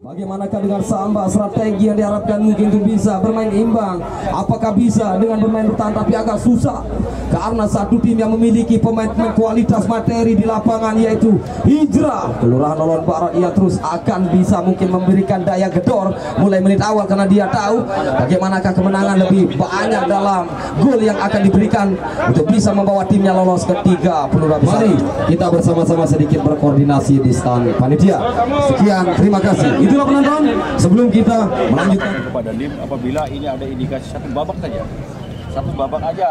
Bagaimanakah dengan Samba, strategi yang diharapkan mungkin untuk bisa bermain imbang? Apakah bisa dengan bermain bertahan, tapi agak susah karena satu tim yang memiliki pemain-pemain kualitas materi di lapangan, yaitu Hijrah Kelurahan Loloan Barat. Ia terus akan bisa mungkin memberikan daya gedor mulai menit awal karena dia tahu bagaimanakah kemenangan lebih banyak dalam gol yang akan diberikan untuk bisa membawa timnya lolos ke 30 besar. Mari kita bersama-sama sedikit berkoordinasi di stand panitia. Sekian, terima kasih. Itulah penonton, sebelum kita melanjutkan kepada NIM, apabila ini ada indikasi satu babak saja,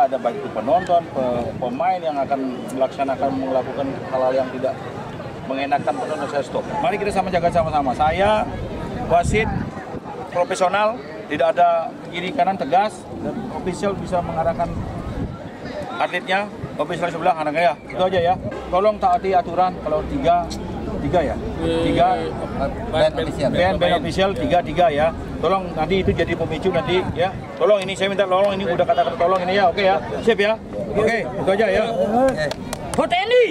ada baik itu penonton, pemain yang akan melakukan hal-hal yang tidak mengenakan penonton, saya stop. Mari kita jaga sama-sama. Saya wasit profesional, tidak ada kiri kanan tegas, dan official bisa mengarahkan atletnya. Official sebelah kanan ya, itu aja ya. Tolong taati aturan. Kalau tiga ya, band official 3 ya. Tolong nanti itu jadi pemicu nanti ya. Tolong ini saya minta tolong, ini udah kata-kata tolong ini ya, oke ya, siap ya, oke, itu aja ya. Hoteni,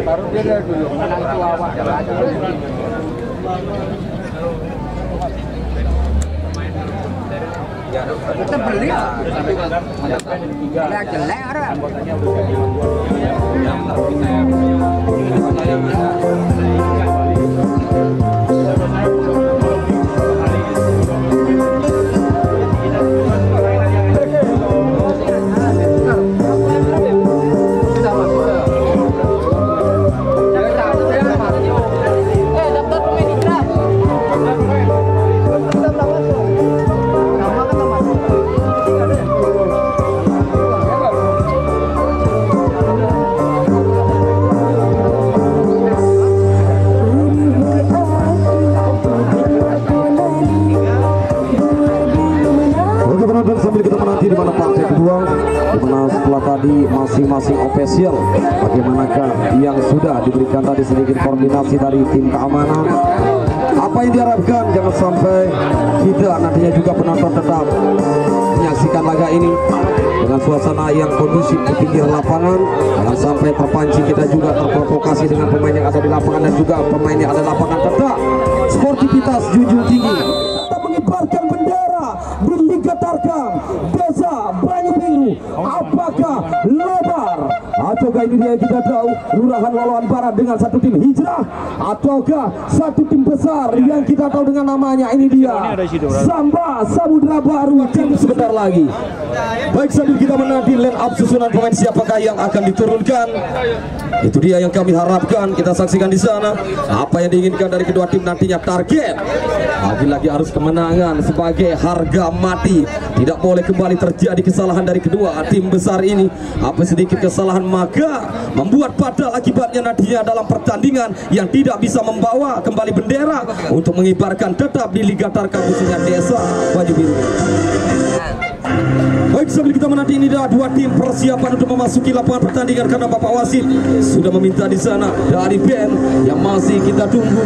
baru dia dulu menang itu awal. Kita beli jelek ada. Sambil kita menanti di mana partai kedua, di mana setelah tadi masing-masing official bagaimanakah yang sudah diberikan tadi sedikit koordinasi dari tim keamanan. Apa yang diharapkan jangan sampai kita nantinya juga penonton tetap menyaksikan laga ini dengan suasana yang kondusif di pinggir lapangan. Jangan sampai terpancing kita juga terprovokasi dengan pemain yang ada di lapangan dan juga pemain yang ada di lapangan. Tetap sportivitas junjung tinggi. Tetap mengibarkan bendera di Liga Tarkam Desa Banyu Biru. Apakah lebar ataukah ini dia yang kita tahu Kelurahan Loloan Barat dengan satu tim Hijrah, ataukah satu tim besar yang kita tahu dengan namanya ini dia Samba Samudra Baru tim sebentar lagi. Baik, sambil kita menanti line up susunan pemain siapakah yang akan diturunkan, itu dia yang kami harapkan kita saksikan di sana. Apa yang diinginkan dari kedua tim nantinya, target lagi-lagi harus kemenangan sebagai harga mati. Tidak boleh kembali terjadi kesalahan dari kedua tim besar ini. Apa sedikit kesalahan maka membuat fatal akibatnya nantinya dalam pertandingan yang tidak bisa membawa kembali bendera untuk mengibarkan tetap di Liga Tarkam khususnya Desa Banyu Biru. Baik, sambil kita menanti ini dah dua tim persiapan untuk memasuki lapangan pertandingan karena Bapak Wasit sudah meminta di sana dari band yang masih kita tunggu.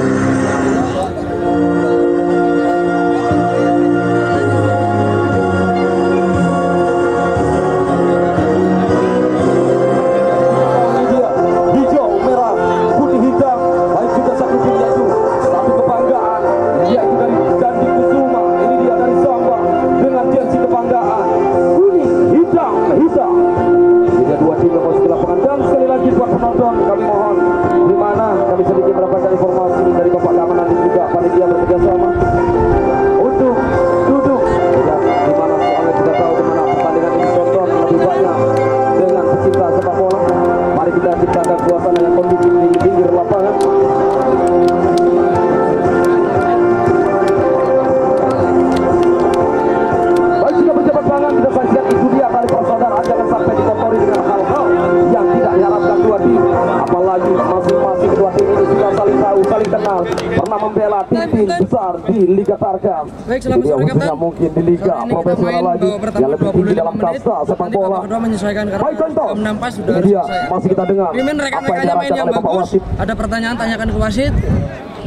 Tim besar di Liga Tarkam. Baik, selamat sore Kapten. Mungkin di Liga profesional lagi yang lebih tinggi dalam kasta sepak bola. Baik, contoh. Ini dia masih kita dengar. Mimin rekan-rekannya main yang bagus. Ada pertanyaan tanyakan ke wasit.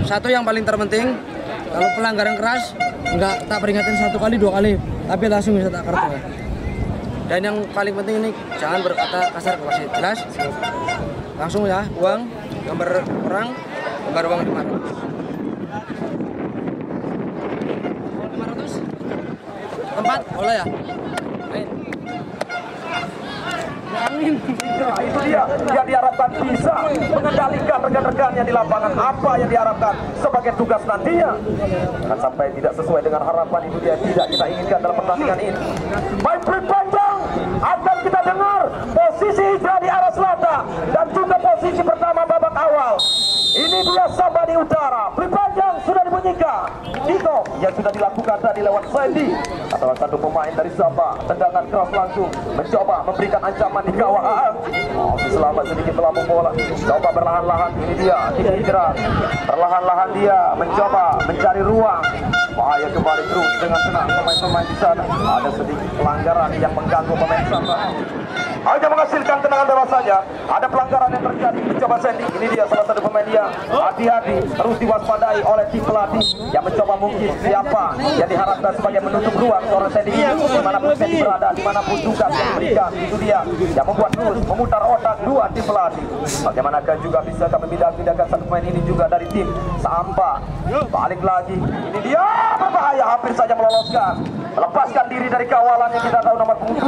Satu yang paling terpenting, kalau pelanggaran keras nggak tak peringatin 1 kali 2 kali, tapi langsung bisa tak kartu. Dan yang paling penting ini jangan berkata kasar ke wasit. Jelas? Langsung ya, uang. gambar orang, gambar uang 500. 500? Tempat, boleh ya? Main. Angin. Nah, itu dia yang diharapkan bisa mengendalikan rekan-rekannya di lapangan. Apa yang diharapkan sebagai tugas nantinya akan sampai tidak sesuai dengan harapan, itu dia tidak kita inginkan dalam pertandingan ini. Main free panjang akan kita dengar posisi Hijrah di arah selatan dan juga posisi pertama babak awal. Ini dia Samba di utara. Free panjang sudah dibunyikan. Diko yang sudah dilakukan tadi lewat Sandy, salah satu pemain dari Samba. Tendangan keras langsung mencoba memberikan ancaman di gawang. Selamat sedikit melambung bola. Coba berlahan-lahan, ini dia Hijrah. Perlahan-lahan dia mencoba mencari ruang. Bahaya kembali terus dengan tenang pemain-pemain di sana. Ada sedikit pelanggaran yang mengganggu pemain Samba. Hanya menghasilkan tendangan bebas saja. Ada pelanggaran yang terjadi. Mencoba Sandy. Ini dia salah satu pemain yang hati-hati, terus diwaspadai oleh tim pelatih yang mencoba mungkin siapa yang diharapkan sebagai menutup ruang seorang Sandy ini. Dimanapun Sandy berada, dimanapun tugas yang diberikan, itu dia yang membuat terus memutar otak dua tim pelatih. Bagaimanakah juga bisa kami pindahkan satu pemain ini juga dari tim Samba. Balik lagi. Ini dia berbahaya, hampir saja meloloskan. Melepaskan diri dari kawalan yang kita tahu nomor 7.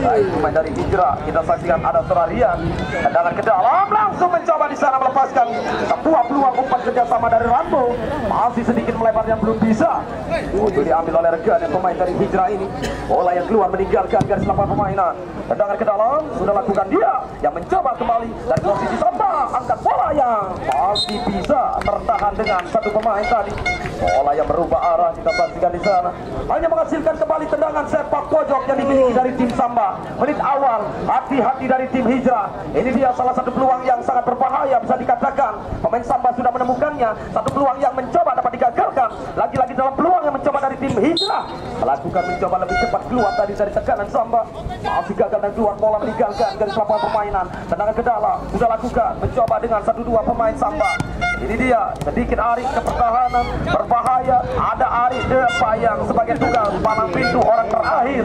Baik, pemain dari Hijrah. Kita saksikan ada Terarian. Tendangan ke dalam, langsung mencoba di sana melepaskan sebuah peluang umpan kerjasama dari Rambo. Masih sedikit melebar yang belum bisa. Itu diambil oleh rekan yang pemain dari Hijrah ini. Bola yang keluar meninggalkan garis lapangan permainan. Tendangan ke dalam, sudah lakukan dia yang mencoba kembali dari posisi Samba. Angkat bola yang masih bisa tertahan dengan satu pemain tadi. Bola yang berubah arah kita saksikan di sana. Hanya menghasilkan kembali tendangan sepak pojok yang dimiliki dari tim Samba. Menit awal, hati-hati dari tim Hijrah. Ini dia salah satu peluang yang sangat berbahaya, bisa dikatakan pemain Samba sudah menemukannya. Satu peluang yang mencoba dapat digagalkan. Lagi-lagi dalam peluang yang mencoba dari tim Hijrah. Melakukan mencoba lebih cepat keluar tadi dari tekanan Samba. Masih gagal dan keluar bola meninggalkan garis lapangan permainan. Tendangan ke dalam, sudah lakukan mencoba dengan 1-2 pemain Samba. Ini dia sedikit Arif ke pertahanan berbahaya. Ada Arif Depayang sebagai tugas palang pintu orang terakhir.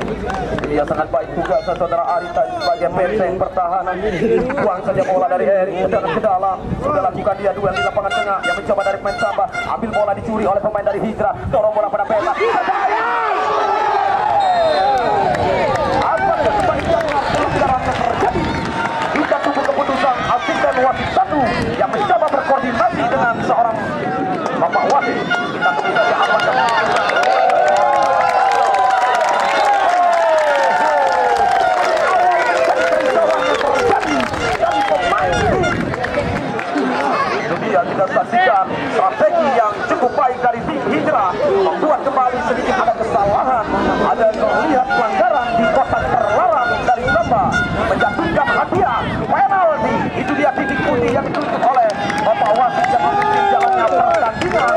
Ini dia sangat baik tugas saudara Arif sebagai benteng pertahanan. Buang saja bola dari Erik ke dalam. Sudah lakukan dia duel di lapangan tengah yang mencoba dari pemain Samba. Ambil bola dicuri oleh pemain dari Hijrah. Dorong bola pada Bela. Apa kebaikan pelanggaran yang terjadi? Kita tunggu keputusan asisten wasit satu yang mencoba berkoordinasi dengan seorang bapak wasit. Kita tunggu saja apa kita saksikan strategi yang cukup baik dari tim Hijrah membuat kembali sedikit ada kesalahan, ada melihat pelanggaran di kotak terlarang dari Samba menjatuhkan hadiah penalti. Itu dia titik putih yang ditutup oleh bapak wasit yang memimpin jalannya pertandingan.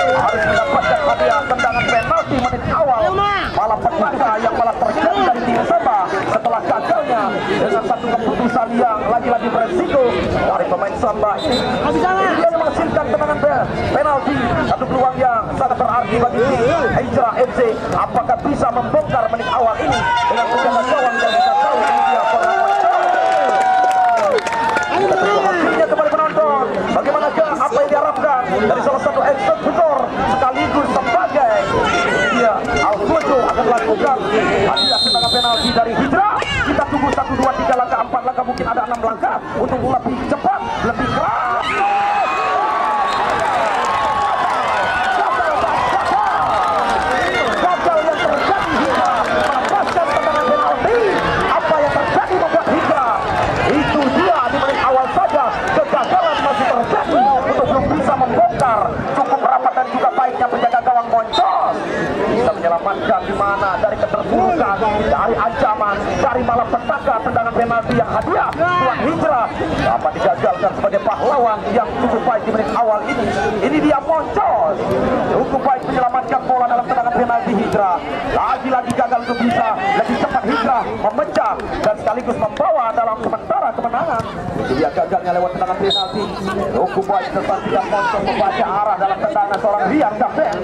Harus mendapatkan hadiah tendangan penalti menit awal. Malah petaka yang malah terjadi dari tim Samba setelah gagalnya dengan satu keputusan yang lagi-lagi beresiko dari pemain Samba ini. Dia menghasilkan tendangan penalti, satu peluang yang sangat berarti bagi tim Hijrah FC. Apakah bisa membongkar menit awal ini dengan penjaga gawang yang kita tahu ini dia hasilnya kepada penonton. Bagaimanakah apa yang diharapkan dari salah satu eksekutor sekaligus sebagai dia Alfonso akan melakukan hadiah tendangan penalti dari Hijrah. Kita tunggu 1, 2, 3 langkah, 4 langkah, mungkin ada 6 langkah untuk lebih cepat, lebih keras. Gagal yang terjadi Hijrah melepaskan tendangan penalti. Apa yang terjadi membuat Hijrah itu dia di menit awal saja kegagalan masih terjadi untuk belum bisa membongkar. Cukup rapat dan juga baiknya penjaga gawang Moncos bisa menyelamatkan di mana dari keterpurukan, dari ancaman, dari malapetaka tendangan penalti yang hadiah tuan Hijrah dapat digagalkan sebagai pahlawan yang cukup baik di menit awal ini. Ini dia Moncos cukup baik menyelamatkan bola dalam tendangan penalti Hijrah. Lagi-lagi gagal untuk bisa lebih cepat Hijrah memecah dan sekaligus membawa dalam sementara kemenangan Dia gagalnya lewat tendangan penalti. Cukup baik tetapi tidak kosong membaca arah dalam tendangan seorang Rian kapten.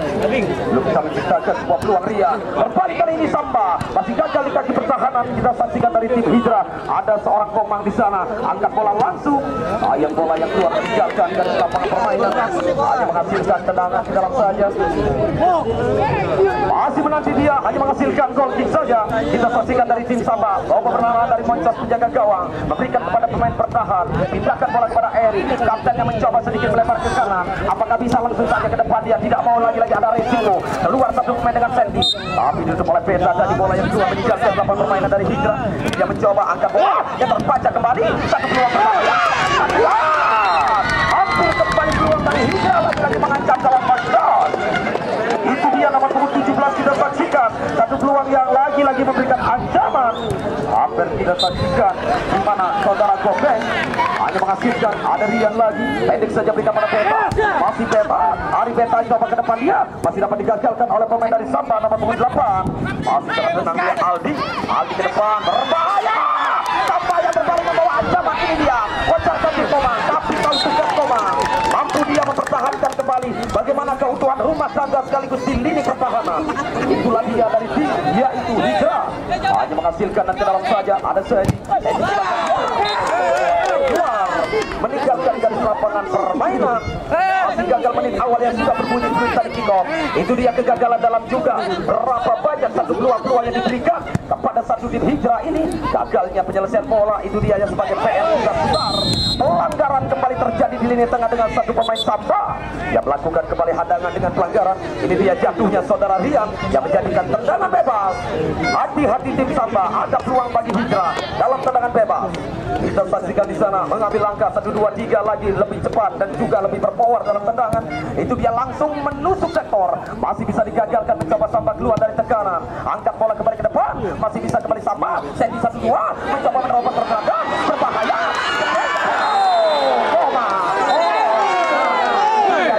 Belum bisa menciptakan sebuah peluang Rian. Berbalik kali ini Samba masih gagal di kaki pertahanan. Kita saksikan dari tim Hijrah ada seorang Komang di sana. Angkat bola langsung. Sayang bola yang keluar meninggalkan dari lapangan permainan. Hanya menghasilkan tendangan di dalam saja. Masih menanti dia hanya menghasilkan gol kick saja. Kita saksikan dari tim Samba. Bola bernarah dari Moncos penjaga gawang memberikan kepada pemain bertahan. Pindahkan bola kepada Eri. Kapten yang mencoba sedikit melebar ke kanan. Apakah bisa langsung saja ke depan? Dia tidak mau lagi ada resiko. Keluar satu pemain dengan Sandy. Tapi ditutup oleh Peta. Tadi bola yang keluar meninggalkan lapangan permainan dari Hijrah. Dia mencoba angkat bola yang terbaca kembali. Satu peluang berbahaya. Hampir kembali peluang dari Hijrah. Lagi-lagi mengancam gawang Moncos. Itu dia nomor 17 kita saksikan. Satu peluang yang lagi-lagi memberikan ancaman. Hampir kita saksikan di mana saudara Gobeng hanya menghasilkan ada Rian lagi. Pendek saja berikan pada Peta. Masih Peta. Ari Peta coba ke depan dia. Masih dapat digagalkan oleh pemain dari Samba nomor 8. Masih tenang dia Aldi. Aldi ke depan. Berbahaya. Samba yang berbalik membawa ancaman. Ini dia. Kocar kaki Komang. Tapi kalau tugas Komang mampu dia mempertahankan kembali bagaimana keutuhan rumah tangga sekaligus di lini pertahanan. Itulah dia dari tim yaitu Hijrah. Hanya menghasilkan dan ke dalam saja ada Sedi. Meninggalkan garis lapangan permainan. Masih gagal menit awal yang sudah berbunyi tadi kick-off. Itu dia kegagalan dalam juga berapa banyak satu peluang-peluang yang diberikan kepada satu tim Hijrah ini. Gagalnya penyelesaian bola itu dia yang sebagai PR besar. Pelanggaran kembali terjadi di lini tengah dengan satu pemain Samba yang melakukan kembali hadangan dengan pelanggaran. Ini dia jatuhnya saudara Rian yang menjadikan tendangan bebas. Hati-hati tim Samba, ada peluang bagi Hijrah dalam tendangan bebas. Kita saksikan di sana mengambil langkah 1, 2, 3 lagi lebih cepat dan juga lebih berpower dalam tendangan. Itu dia langsung menusuk sektor. Masih bisa digagalkan mencoba Samba keluar dari tekanan. Angkat bola kembali ke depan. Masih bisa kembali Samba. Sendi 1, 2 mencoba menerobos terkadang berbahaya.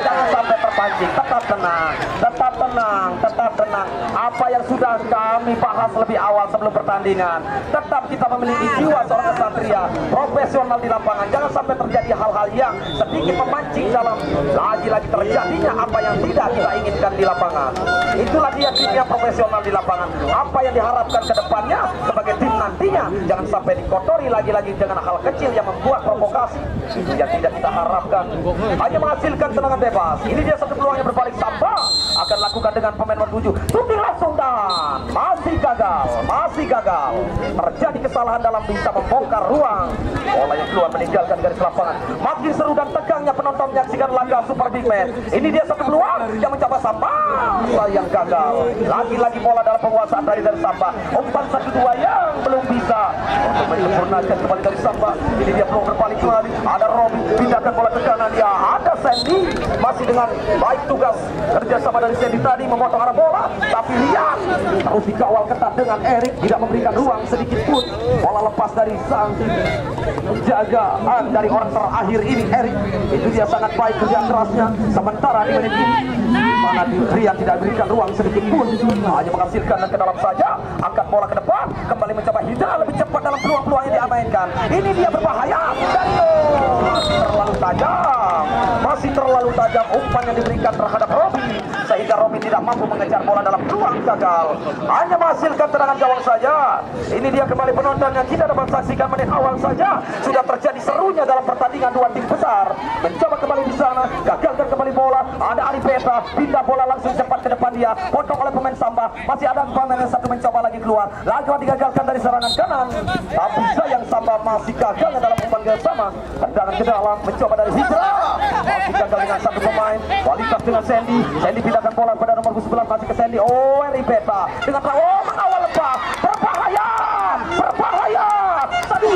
Jangan sampai terpancing. Tetap tenang. Tetap tenang. Tetap tenang. Apa yang sudah kami bahas lebih awal sebelum pertandingan, tetap kita memiliki jiwa seorang kesatria profesional di lapangan. Jangan sampai terjadi hal-hal yang sedikit memancing dalam lagi-lagi terjadinya apa yang tidak kita inginkan di lapangan. Itulah dia timnya profesional di lapangan. Apa yang diharapkan ke depannya sebagai tim nantinya, jangan sampai dikotori lagi-lagi dengan hal kecil yang membuat provokasi. Itu yang tidak kita harapkan. Hanya menghasilkan tendangan bebas. Ini dia satu peluang yang berbalik. Samba akan lakukan dengan pemain nomor 7. Shooting langsung dan masih gagal. Terjadi kesalahan dalam bisa membongkar ruang. Bola yang keluar meninggalkan garis lapangan. Makin seru dan tegangnya penonton menyaksikan laga Super Big Man. Ini dia satu peluang yang mencoba Samba yang gagal. Lagi-lagi bola dalam penguasaan dari Samba. Umpan 1-2 yang belum bisa untuk menyempurnakan kembali dari Samba. Ini dia peluang berbalik kembali. Ada Robi pindahkan bola ke kanan dia. Ada Sandy masih dengan baik tugas kerjasama dari Sandy tadi memotong arah bola. Tapi lihat terus dikawal ketat dengan Erik, tidak memberikan ruang sedikit pun. Bola lepas dari sang penjagaan dari orang terakhir ini Erik. Itu dia sangat baik kerja kerasnya. Sementara di menit ini mana Rian tidak berikan ruang sedikit pun. Hanya menghasilkan dan ke dalam saja. Angkat bola ke depan, kembali mencoba Hijrah lebih cepat dalam peluang-peluang yang diabaikan. Ini dia berbahaya dan terlalu tajam. Masih terlalu tajam umpan yang diberikan terhadap Robi sehingga Robi tidak mampu mengejar bola dalam peluang gagal. Hanya menghasilkan tendangan gawang saja. Ini dia kembali penonton yang kita dapat saksikan menit awal saja sudah terjadi serunya dalam pertandingan dua tim besar. Mencoba kembali di sana, gagalkan kembali bola. Ada Ari Peta, pindah bola langsung cepat ke depan dia, potong oleh pemain Samba. Masih ada pemain yang satu mencoba lagi keluar. Lagu digagalkan dari serangan kanan. Tapi sayang Samba masih gagal dalam umpan yang sama. Tendangan ke dalam, mencoba dari Hijrah. Masih gagal dengan satu pemain. Kualitas dengan Sandy. Sandy pindahkan bola pada nomor 11 masih ke Sandy. Oh, Ari Peta dengan mengawal lepas. Berbahaya. Tadi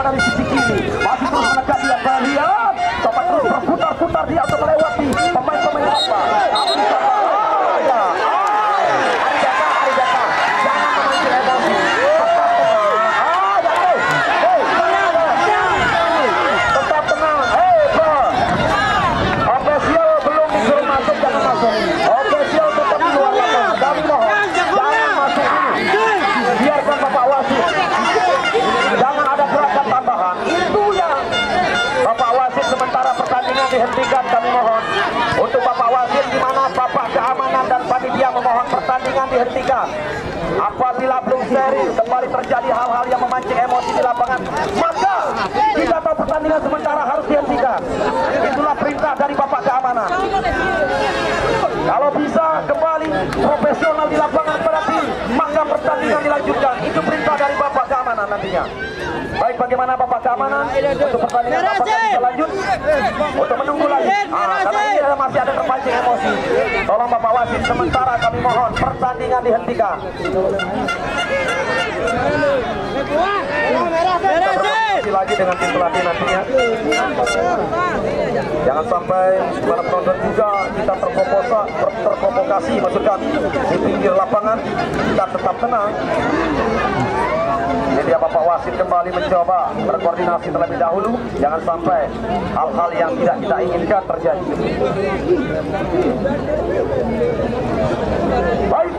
dari sisi kiri, masih terus menekan dia ke Rian, coba terus berputar-putar dia untuk melewati pemain-pemain apa. dihentikan, kami mohon. Untuk Bapak Wasit, di mana Bapak Keamanan dan panitia memohon pertandingan dihentikan. Apabila belum steril kembali terjadi hal-hal yang memancing emosi di lapangan, maka kita tahu pertandingan sementara harus dihentikan. Itulah perintah dari Bapak Keamanan. Kalau bisa kembali profesional di lapangan berarti maka pertandingan dilanjutkan. Itu perintah dari Bapak Keamanan nantinya. Baik, bagaimana Bapak Keamanan untuk pertandingan apakah bisa lanjut untuk menunggu lagi? Karena ini masih ada terpancing emosi. Tolong Bapak Wasit, sementara kami mohon pertandingan dihentikan. Lagi dengan tim pelatih nantinya. Jangan sampai para penonton juga kita terprovokasi, maksud kami di pinggir lapangan. Kita tetap tenang. Jadi Bapak Wasit kembali mencoba berkoordinasi terlebih dahulu. Jangan sampai hal-hal yang tidak kita inginkan terjadi. Baik,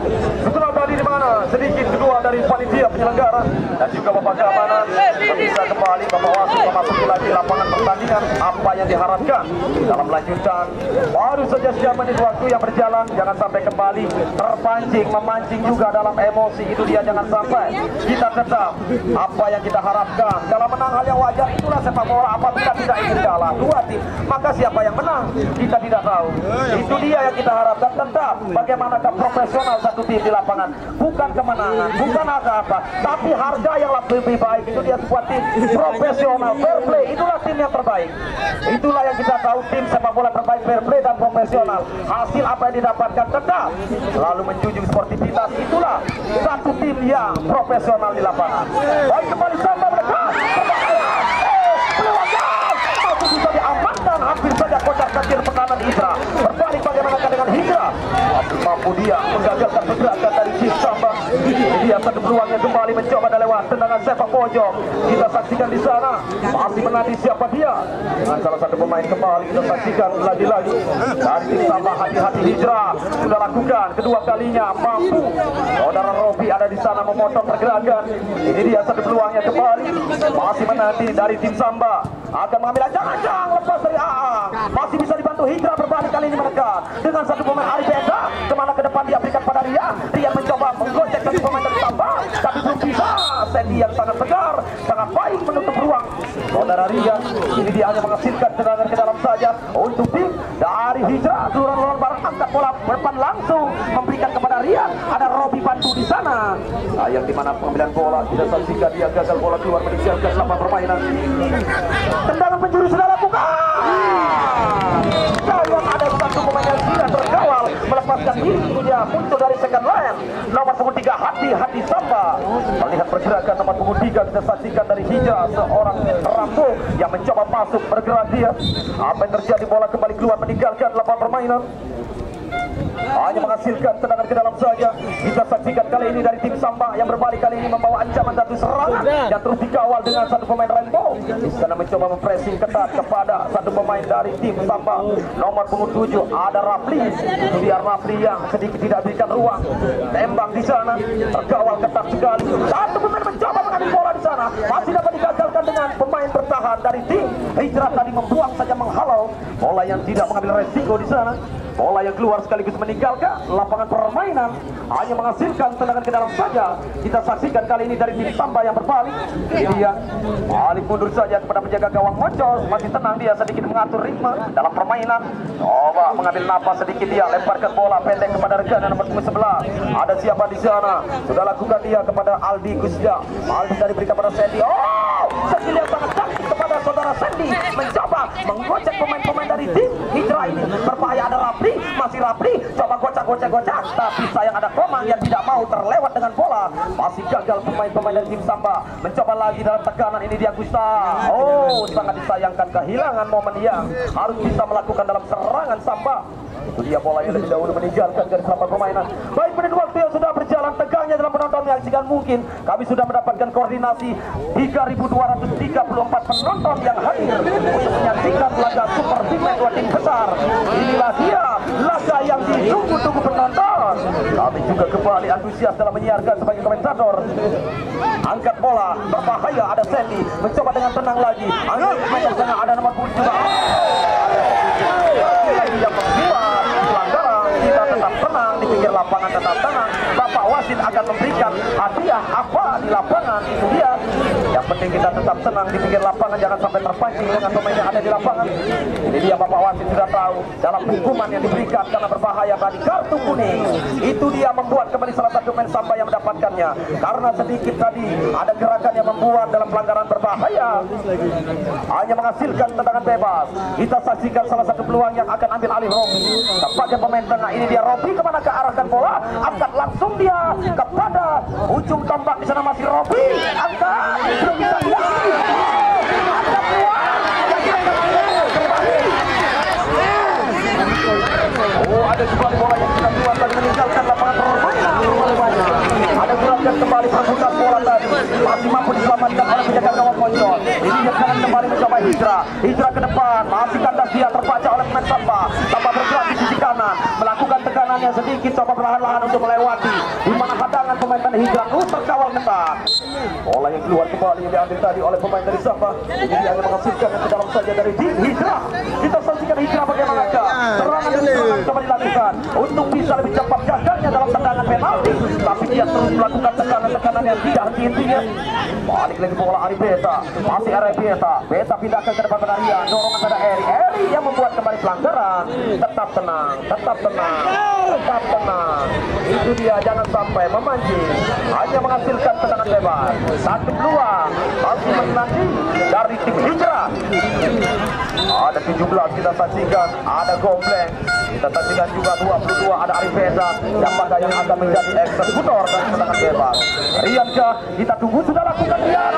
setelah tadi di mana sedikit kedua dari panitia penyelenggara dan juga Bapak Keamanan bisa kembali Bapak Wasit memasuki lagi lapangan pertandingan. Apa yang diharapkan dalam lanjutan baru saja siap menit waktu yang berjalan. Jangan sampai kembali terpancing, memancing juga dalam emosi. Itu dia, jangan sampai. Kita tetap apa yang kita harapkan dalam menang hal yang wajar. Itulah sepak bola. Apabila tidak ingin kalah dua tim, maka siapa yang menang kita tidak tahu. Itu dia yang kita harapkan. Tetap bagaimanakah profesional satu tim di lapangan, bukan kemenangan, bukan apa-apa, tapi harga yang lebih baik. Itu dia sebuah tim profesional, fair play. Itulah tim yang terbaik. Itulah yang kita tahu, tim sepak bola terbaik, fair play dan profesional. Hasil apa yang didapatkan tetap selalu menjunjung sportivitas. Itulah satu tim yang profesional di lapangan. Baik, kembali Samba mendekat. Peluangkan masih bisa diamankan, hampir saja kocar kacir pertahanan Hijrah. Berbalik bagaimana dengan Hijrah, mampu dia menggagalkan pergerakan dari tim Samba. Dia satu peluangnya kembali mencoba dan lewat tendangan sepak pojok. Kita saksikan di sana masih menanti siapa dia. Dengan salah satu pemain kembali kita saksikan lagi-lagi dari tim Samba. Hati-hati, Hijrah sudah lakukan kedua kalinya mampu. Saudara Robi ada di sana memotong pergerakan. Ini dia satu peluangnya kembali masih menanti dari tim Samba. Akan mengambil jangan lepas dari Aang. Masih bisa dibantu Hijrah, berbalik kali ini mendekat dengan satu pemain Arif Eka. Kemana ke depan dia berikan pada Rian. Rian mencoba menggocek satu pemain dari Samba, tapi belum bisa. Sandy yang sangat tegar, sangat baik menutup ruang saudara Rian. Ini dia hanya menghasilkan tendangan ke dalam saja untuk tim dari Hijrah. Kelurahan barang angkat bola depan langsung memberikan kepada Rian. Ada Robi bantu di sana. Yang dimana pengambilan bola kita saksikan dia gagal bola keluar meninggalkan lapangan permainan. Tendangan penjuru sudah lakukan. Sayang ada satu pemain yang tidak terkawal melepaskan diri. Ini dia muncul dari second line. Nomor punggung 3 Hati Samba. Melihat pergerakan nomor punggung 3 kita saksikan dari Hijrah, seorang Rambo yang mencoba masuk bergerak dia. Apa yang terjadi, bola kembali keluar meninggalkan lapangan permainan. Hanya menghasilkan tendangan ke dalam saja. Kita saksikan kali ini dari tim Samba yang berbalik kali ini membawa ancaman satu serangan yang terus dikawal dengan satu pemain Rainbow. Di sana mencoba mempressing ketat kepada satu pemain dari tim Samba. Nomor punggung 7 ada Rafli. Itu dia Rafli yang sedikit tidak berikan ruang. Tembak di sana terkawal ketat sekali. Satu pemain mencoba mengambil bola di sana, masih dapat digagalkan dengan pemain bertahan dari tim Hijrah tadi membuang saja, menghalau bola yang tidak mengambil resiko di sana. Bola yang keluar sekaligus meninggalkan lapangan permainan, hanya menghasilkan tendangan ke dalam saja. Kita saksikan kali ini dari tim Samba yang berbalik. Ini dia balik mundur saja kepada penjaga gawang Moncos. Masih tenang dia, sedikit mengatur ritme dalam permainan. Coba mengambil napas sedikit dia, lemparkan bola pendek kepada rekan nomor 11. Ada siapa di sana? Sudah lakukan dia kepada Aldi Gusja. Aldi tadi berikan kepada Sandy. Oh, skill yang sangat cantik kepada saudara Sandy. Mencoba menggocek pemain-pemain dari tim Hijrah ini. Berbahaya, ada Rafli, masih Rafli, coba gocak, tapi sayang ada Komang yang tidak mau terlewat dengan bola. Masih gagal pemain-pemain dari tim Samba. Mencoba lagi dalam tekanan, ini dia Gusta. Oh, sangat disayangkan kehilangan momen yang harus bisa melakukan dalam serangan Samba. Itu dia bola yang lebih dahulu meninggalkan garis lapangan permainan. Baik, menit waktu yang sudah berjalan, tegangnya dalam penonton menyaksikan mungkin. Kami sudah mendapatkan koordinasi 3.234 penonton yang hadir untuk menyaksikan laga Super Big Match 2 tim besar. Inilah dia laga yang ditunggu-tunggu penonton. Kami juga kembali antusias dalam menyiarkan sebagai komentator. Angkat bola berbahaya, ada Sandy mencoba dengan tenang lagi. Angkat bola ada nomor 7. lapangan tetap tenang. Bapak wasit akan memberikan hadiah apa di lapangan, itu dia. Yang penting kita tetap tenang di pinggir lapangan, jangan sampai terpancing dengan pemain yang ada di lapangan. Ini dia Bapak wasit sudah tahu dalam hukuman yang diberikan karena berbahaya tadi kartu kuning. Itu dia membuat kembali salah satu pemain Samba yang mendapatkannya karena sedikit tadi ada gerakan yang membuat dalam pelanggaran berbahaya, hanya menghasilkan tendangan bebas. Kita saksikan salah satu peluang yang akan ambil alih Robi sebagai pemain tengah. Ini dia Robi, kemana ke arahkan bola, angkat langsung dia kepada ujung tombak. Di sana masih Robi, angkat, belum bisa dilatih. Ada peluang. Oh, ada kembali bola yang sudah keluar tadi meninggalkan lapangan permainan. Ada gerakan kembali perebutan bola tadi, masih mampu diselamatkan oleh penjaga gawang Poncol. Ini dia sekarang kembali mencoba Hijrah ke depan, masih kandas dia terbaca oleh pemain Samba. Samba bergerak di sisi kanan, melakukan tekanan yang sedikit, coba perlahan-lahan untuk melewati di mana hadangan pemain dari Hijrah terkawal ketat. Bola yang keluar kembali yang diambil tadi oleh pemain dari Samba. Ini dia hanya menghasilkan yang ke dalam saja dari tim Hijrah. Kita saksikan Hijrah bagaimanakah serangan demi serangan coba dilakukan untuk bisa lebih cepat gagalnya dalam tendangan penalti, tapi dia terus melakukan tekanan-tekanan yang tidak henti-hentinya. Balik lagi bola Ari Beta, masih Ari Beta pindahkan ke depan pada Rian, dorongan pada Eri yang membuat kembali pelanggaran. Tetap tenang, tetap tenang, tetap tenang. Itu dia, jangan sampai memancing, hanya menghasilkan tendangan bebas. Satu peluang masih menanti dari tim Hijrah. Ada 17 kita saksikan, ada Gombleng. Kita saksikan juga 22 ada Ari Beta. Siapakah yang akan menjadi eksekutor dari tendangan bebas? Rian kah? Kita tunggu, sudah lakukan Rian.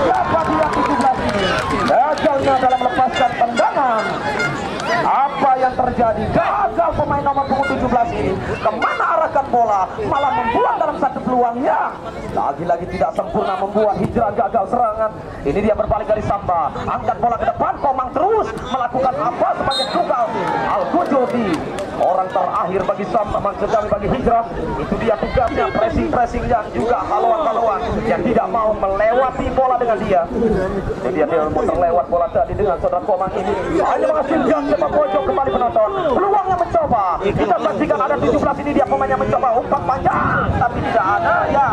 Siapa dia 17 ini? Gagalnya dalam melepaskan tendangan. Apa yang terjadi? Gagal pemain nomor punggung 17 ini. Kemana arahkan bola? Malah membuang dalam satu peluangnya. Lagi-lagi tidak sempurna, membuat Hijrah gagal serangan. Ini dia berbalik dari Samba, angkat bola ke depan. Komang terus melakukan apa sebagai tunggal Al-Kujudi, orang terakhir bagi Samba, maksudnya bagi Hijrah. Itu dia tugasnya, pressing dan juga haluan-haluan yang tidak mau melewati bola dengan dia. Ini dia muter lewat bola tadi dengan saudara Komang ini, hanya menghasilkan sepak pojok kembali penonton. Peluangnya mencoba, kita saksikan ada 17 ini dia pemainnya mencoba umpan panjang, tapi tidak ada ya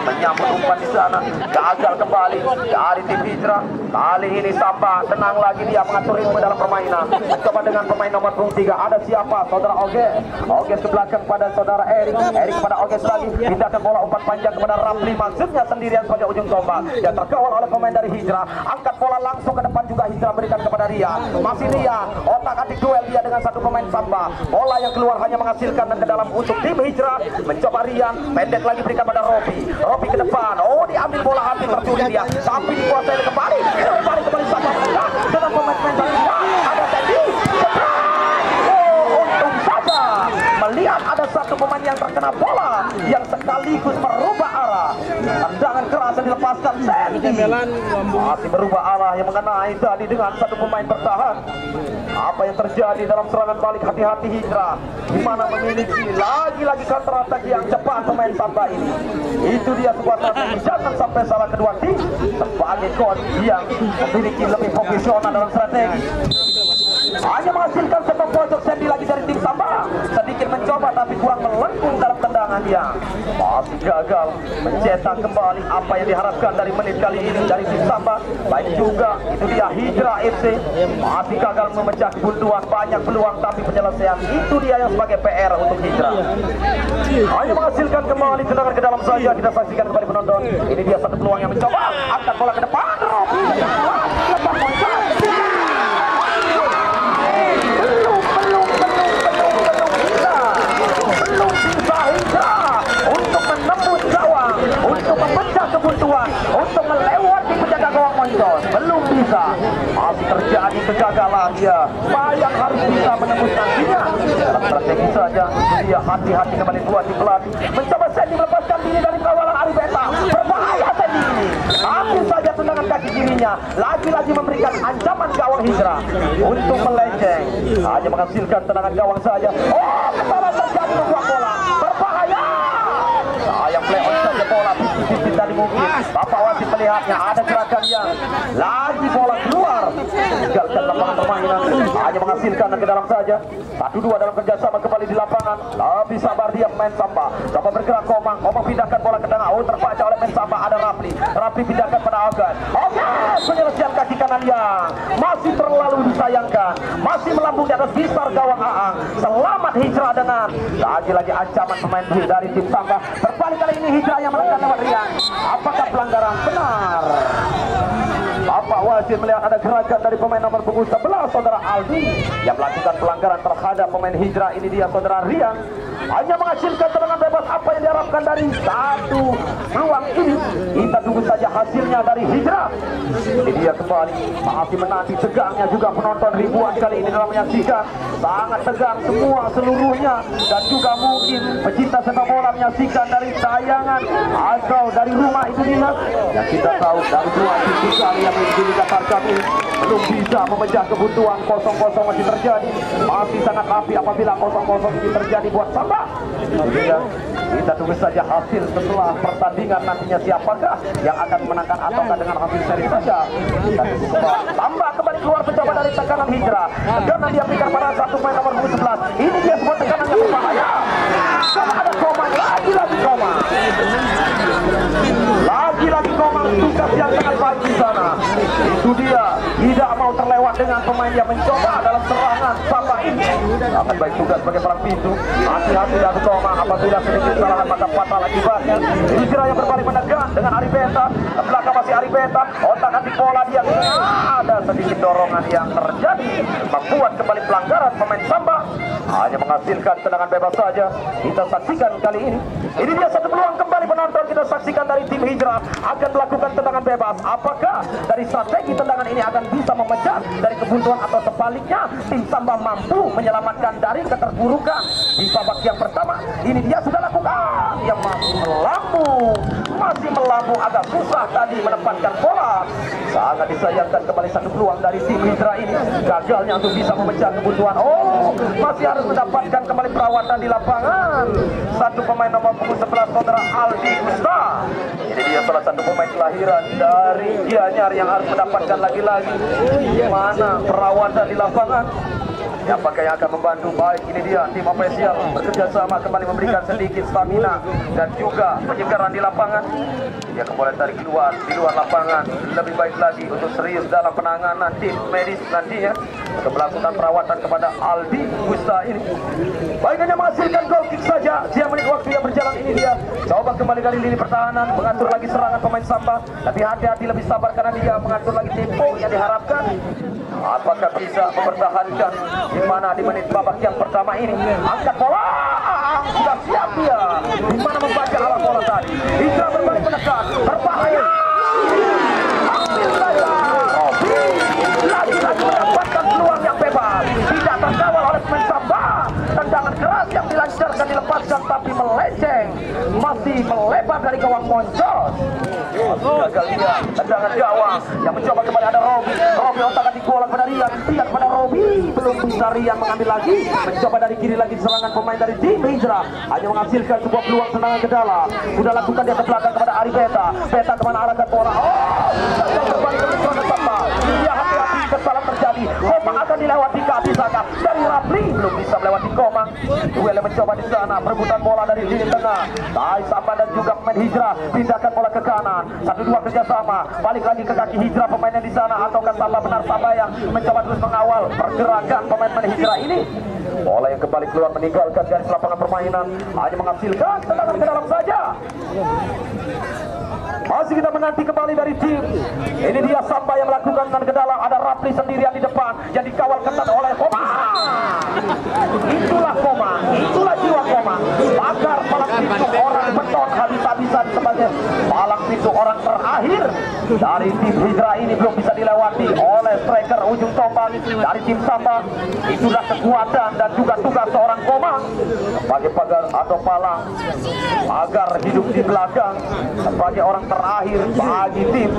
menyambut umpan di sana. Gagal kembali dari tim Hijrah. Kali ini Samba tenang lagi, dia mengatur ritme dalam permainan. Mencoba dengan pemain nomor 23. Ada siapa? Saudara Oges ke belakang pada saudara Erik kepada Oges lagi. Pindahkan bola umpan panjang kepada Ramli, maksudnya sendirian sebagai ujung tombak. Yang terkawal oleh pemain dari Hijrah. Angkat bola langsung ke depan juga Hijrah berikan kepada Rian. Masih Rian, otak-atik duel dia dengan satu pemain Samba. Bola yang keluar hanya menghasilkan dan ke dalam untuk tim Hijrah. Mencoba Rian, pendek lagi berikan pada Robi ke depan. Oh, diambil bola, hampir tercuri dia, tapi dikuasai kembali Samba dengan pemain-pemain dari Hijrah. Ada Sandy, untung saja melihat ada satu pemain yang terkena bola yang sekaligus merubah arah. Tendangan keras yang dilepaskan Sandy masih berubah arah yang mengenai tadi dengan satu pemain bertahan. Apa yang terjadi dalam serangan balik? Hati-hati Hijrah, dimana memiliki lagi-lagi counter attack yang cepat pemain Samba ini. Itu dia sebuah strategi, jangan sampai salah kedua tim sebagai coach yang memiliki lebih profesional dalam strategi. Hanya menghasilkan sepak pojok Sandy lagi dari tim Samba. Sedikit mencoba tapi kurang melengkung dalam tendangan dia. Masih gagal mencetak kembali apa yang diharapkan dari menit kali ini dari tim Samba. Baik juga itu dia Hijrah FC masih gagal memecah kebuntuan. Banyak peluang tapi penyelesaian itu dia yang sebagai PR untuk Hijrah. Hanya menghasilkan kembali tendangan ke dalam saja. Kita saksikan kembali penonton. Ini dia satu peluang yang mencoba angkat bola ke depan. Lepas poin. Untuk menembus gawang, untuk memecah kebuntuan, untuk melewati penjaga gawang Poncol, belum bisa. Masih terjadi kegagalan dia. Bayang harus bisa menembus nantinya. Dalam strategi saja, dia hati-hati kembali buat di pelatih. Mencoba Sandy melepaskan diri dari kawalan Ari Beta. Berbahaya Sandy ini. Ambil saja tendangan kaki kirinya. Lagi-lagi memberikan ancaman gawang Hijrah untuk melenceng. Hanya menghasilkan tendangan gawang saja. Oh, kesalahan terjadi membuat bola. Berbahaya. Sayang play on saja bola. Bisik tadi mungkin. Bapak wasit melihatnya ada gerakan yang lagi bola keluar meninggalkan lapangan permainan, hanya menghasilkan ke dalam saja. 1-2 dalam kerjasama kembali di lapangan. Lebih sabar dia pemain Samba. Coba bergerak Komang pindahkan bola ke tengah. Oh, terbaca oleh pemain Samba, ada Rapli pindahkan pada Ogan. Penyelesaian kaki kanan yang masih terlalu disayangkan, masih melambung di atas bisar gawang Aang. Selamat Hijrah dengan lagi-lagi ancaman pemain dari tim Samba. Berbalik kali ini Hijrah yang melanggar lewat Rian. Apakah pelanggaran? Benar. Bapak wasit melihat ada gerakan dari pemain nomor punggung 11 saudara Aldi yang melakukan pelanggaran terhadap pemain Hijrah. Ini dia saudara Rian, hanya menghasilkan tendangan bebas. Apa yang diharapkan dari satu peluang ini? Kita tunggu saja hasilnya dari Hijrah. Ini dia kembali, masih menanti tegangnya juga penonton ribuan kali ini dalam menyaksikan. Sangat tegang semua seluruhnya, dan juga mungkin pecinta sepak bola menyaksikan dari tayangan atau dari rumah itu dia. Yang kita tahu dari dua tim kali yang dikatakan ini belum bisa memecah kebutuhan. 0-0 masih terjadi, masih sangat rapi apabila 0-0 ini terjadi buat Samba. Kita tunggu saja hasil setelah pertandingan nantinya, siapakah yang akan menangkan ataukah dengan hasil seri saja. Kita tunggu kembali. Samba kembali keluar mencoba dari tekanan Hijrah. Karena dia berikan pada satu pemain nomor 11. Ini dia sebuah tekanan yang berbahaya. Karena ada Komang, lagi-lagi Komang. Lagi-lagi Komang, tugas yang sangat baik di sana. Itu dia, tidak mau terlewat dengan pemain yang mencoba dalam serangan Samba ini. Akan baik tugas sebagai perang pintu. Hati-hati dari Komang, apabila sedikit kesalahan maka fatal akibatnya. Hijrah yang berbalik menekan dengan Arifeta. Ke belakang masih Arifeta. Otak atik bola dia. Ada sedikit dorongan yang terjadi, membuat kembali pelanggaran pemain Samba. Hanya menghasilkan tendangan bebas saja. Kita saksikan kali ini. Ini dia satu peluang kembali penonton. Kita saksikan dari tim Hijrah akan melakukan tendangan bebas. Apakah dari strategi tendangan ini akan bisa memecah dari kebuntuan atau sebaliknya tim Samba mampu menyelamatkan dari keterburukan di babak yang pertama? Ini dia sudah lakukan, yang masih melambung agak susah tadi menempatkan bola. Sangat disayangkan kembali satu peluang dari tim Hijrah ini, gagalnya untuk bisa memecah kebutuhan. Oh, masih harus mendapatkan kembali perawatan di lapangan. Satu pemain nomor punggung 11 saudara Aldi Gusta. Ini dia salah satu pemain kelahiran dari Gianyar yang harus mendapatkan lagi-lagi mana perawatan di lapangan. Apakah yang akan membantu? Baik, ini dia tim ofisial bekerja sama kembali memberikan sedikit stamina dan juga penyegaran di lapangan. Dia kembali tarik keluar di luar lapangan, lebih baik lagi untuk serius dalam penanganan tim medis nantinya untuk melakukan perawatan kepada Aldi Gusta ini. Baik, hanya menghasilkan goal kick saja. Dia menit waktu yang berjalan. Ini dia coba kembali dari lini pertahanan, mengatur lagi serangan pemain Samba. Tapi hati-hati, lebih sabar karena dia mengatur lagi tempo yang diharapkan. Apakah bisa mempertahankan di mana di menit babak yang pertama ini? Angkat bola, sudah siap dia. Di mana membaca arah bola tadi? Hijrah berbalik menekan, berbahaya. Ambil saja. Lagi-lagi mendapatkan peluang yang bebas, tidak terkawal oleh pemain Samba. Tendangan keras yang dilancarkan dilepaskan tapi melenceng, masih melebar dari gawang Moncos. Gagal dia, tendangan gawang yang mencoba kembali ada Robi otak atik bola pada Rian, tidak pada Robi, belum bisa Rian mengambil lagi, mencoba dari kiri lagi serangan pemain dari tim Hijrah, hanya menghasilkan sebuah peluang tendangan ke dalam. Sudah lakukan dia ke belakang kepada Arifeta. Beta kemana arahkan bola? Oh, berbalik ke serangan Samba. Dia hati-hati, kesalahan terjadi. Komang akan dilewati ke atas sana dari Rapli, belum bisa melewati Komang. Duel yang mencoba di sana, perebutan bola dari lini tengah. Tai Samba dan juga pemain Hijrah pindahkan bola ke kanan. 1-2 kerjasama, balik lagi ke kaki Hijrah pemainnya di sana, ataukah Samba benar Samba yang mencoba terus mengawal pergerakan pemain-pemain Hijrah ini. Bola yang kembali keluar meninggalkan garis lapangan permainan, hanya menghasilkan tendangan ke dalam saja. Masih kita menanti kembali dari tim. Ini dia Samba yang melakukan tendangan ke dalam. Ada Rapli sendirian di depan yang dikawal ketat oleh Komang. Itulah Komang, itulah jiwa Komang. Agar palang pintu orang beton habis-habisan sebagai palang pintu orang terakhir dari tim Hijrah ini belum bisa dilewati oleh striker ujung tombak dari tim Samba. Itulah kekuatan dan juga tugas seorang Komang sebagai pagar atau palang agar hidup di belakang sebagai orang terakhir bagi tim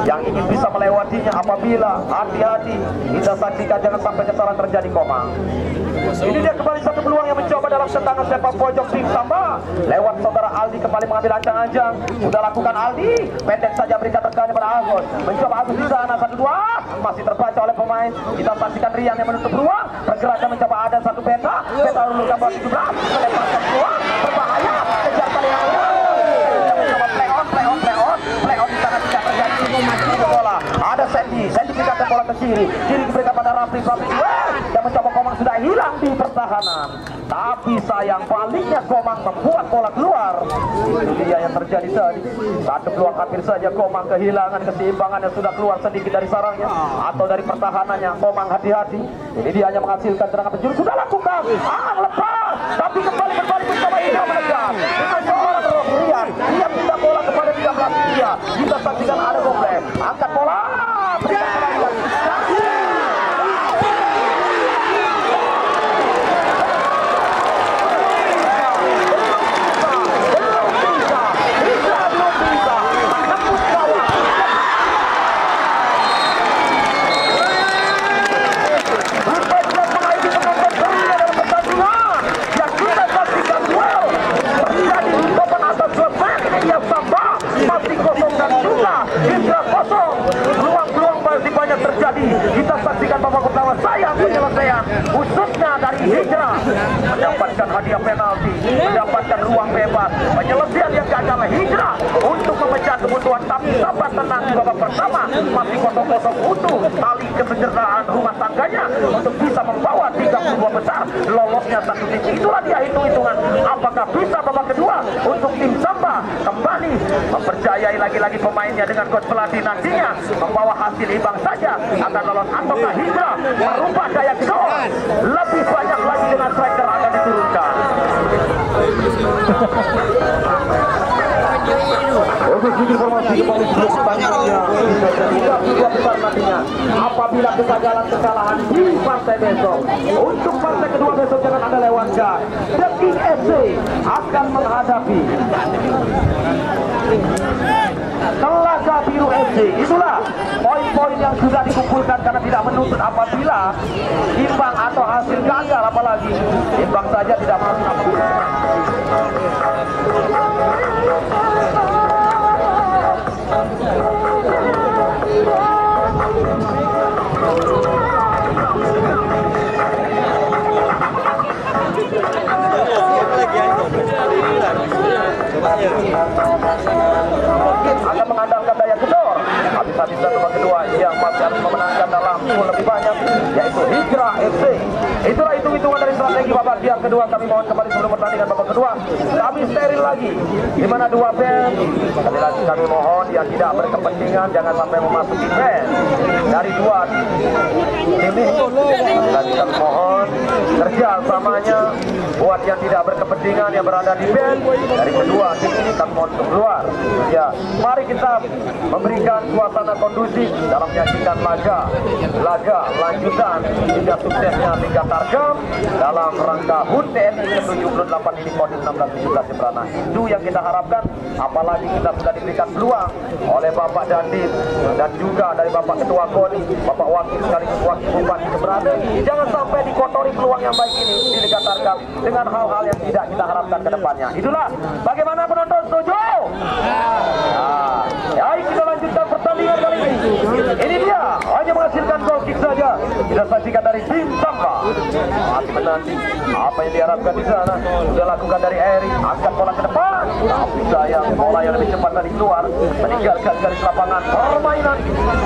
yang ingin bisa melewatinya. Apabila hati-hati, kita saksikan jangan sampai kesalahan terjadi Komang. Ini dia kembali satu peluang yang mencoba dalam tendangan sepak pojok tim Samba lewat saudara Aldi, kembali mengambil ancang-ancang. Sudah lakukan Aldi, pendek saja saja berikan tekannya pada Agus. Mencoba Agus di sana, 1-2 masih terbaca oleh pemain. Kita saksikan Rian yang menutup ruang, pergerakan mencoba ada satu peta lalu ke bawah 17, melepaskan keluar, berbahaya, kejar paling awal. Mencoba play on di sana tidak terjadi. Bola, ada Sandy berikan bola ke kiri diberikan pada Rafli dan mencoba Komang sudah hilang di pertahanan. Tapi sayang baliknya Komang membuat bola keluar. Itu dia yang terjadi tadi. Satu peluang hampir saja Komang kehilangan keseimbangan yang sudah keluar sedikit dari sarangnya atau dari pertahanannya. Komang hati-hati. Ini dia hanya menghasilkan serangan penjuru. Sudah lakukan. Lepas. Tapi kembali berbalik mencoba tidak menegak. Itu seorang Rian. Dia pindah bola kepada 13 dia. Kita saksikan ada Goblek. Angkat bola. Berikan kembali. Terjadi, kita saksikan babak pertama sayang penyelesaian khususnya dari Hijrah mendapatkan hadiah penalti, mendapatkan ruang bebas, penyelesaian yang gagal Hijrah untuk memecah kebutuhan, tapi sabar tenang di babak pertama masih 0-0 utuh tali kesejahteraan rumah tangganya untuk bisa membawa 32 besar lolosnya satu tim. Itulah dia hitung-hitungan apakah bisa babak kedua untuk tim Samba kembali mempercayai lagi-lagi pemainnya dengan coach pelatih nantinya membawa hasil imbang saja akan lolos ataukah Hijrah merubah daya gol lebih banyak lagi dengan striker akan diturunkan. Untuk informasi kembali sebelum pertandingannya bisa jadi 2 besar nantinya apabila kekalahan di partai besok. Untuk partai kedua besok jangan Anda lewatkan. The King FC akan menghadapi Telaga Biru FC. Itulah poin-poin yang sudah dikumpulkan karena tidak menuntut apabila imbang atau hasil gagal, apalagi imbang saja tidak masuk apapun. Akan mengandalkan daya gedor. Habis-habisan babak kedua yang masih harus memenangkan dalam skor lebih banyak, yaitu Hijrah FC. Itulah hitung-hitungan dari strategi babak yang kedua. Kami mohon kembali sebelum pertandingan babak kedua kami steril lagi, di mana 2 band. Sekali lagi kami mohon yang tidak berkepentingan jangan sampai memasuki band dari 2 tim ini. Dan kami mohon kerjasamanya buat yang tidak berkepentingan yang berada di band dari kedua tim ini kami mohon untuk keluar. Ya, mari kita memberikan suasana kondusif dalam menyaksikan laga lanjutan hingga suksesnya Liga Tarkam dalam rangka HUT TNI ke-78 ini Kodim 1617 di Brana. Itu yang kita harapkan, apalagi kita sudah diberikan peluang oleh Bapak Dandim dan juga dari Bapak Ketua KONI, Bapak Wakil sekaligus Wakil Bupati Keberatan. Jangan sampai dikotori peluang yang baik ini di Liga Tarkam dengan hal-hal yang tidak kita harapkan ke depannya. Itulah bagaimana penonton, setuju? Ya, kita lanjutkan pertandingan kali ini. Ini dia hanya menghasilkan goal kick saja. Kita saksikan dari tim Samba. Masih menanti apa yang diharapkan di sana. Sudah lakukan dari Eri, angkat bola ke depan. Tapi sayang bola yang lebih cepat tadi keluar, meninggalkan garis lapangan permainan.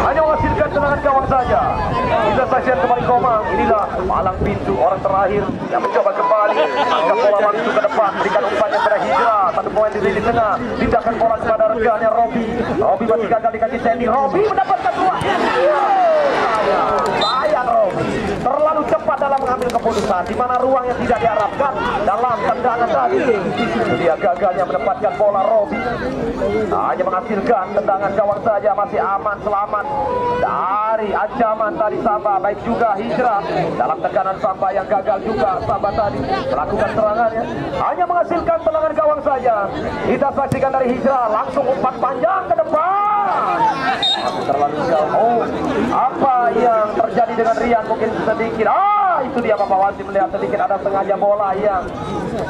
Hanya menghasilkan tendangan gawang saja. Kita saksikan kembali Komang. Inilah palang pintu orang terakhir yang mencoba kembali. Angkat bola langsung ke depan, berikan umpannya kepada Hijrah. Satu poin di lini tengah, tindakan bola kepada rekannya Robi masih gagal di kaki Sandy. Robi mendapatkan peluang. Sayang Robi terlalu cepat dalam mengambil keputusan, di mana ruang yang tidak diharapkan dalam tendangan tadi. Dia gagalnya mendapatkan bola Robi. Hanya menghasilkan tendangan gawang saja, masih aman selamat dari ancaman tadi Samba, baik juga Hijrah dalam tekanan Samba yang gagal juga. Samba tadi melakukan serangannya, hanya menghasilkan tendangan gawang saja. Kita saksikan dari Hijrah langsung umpan panjang ke depan. Terlalu jauh. Apa yang terjadi dengan Rian mungkin sedikit. Itu Itu dia Bapak Wasit melihat sedikit ada sengaja bola yang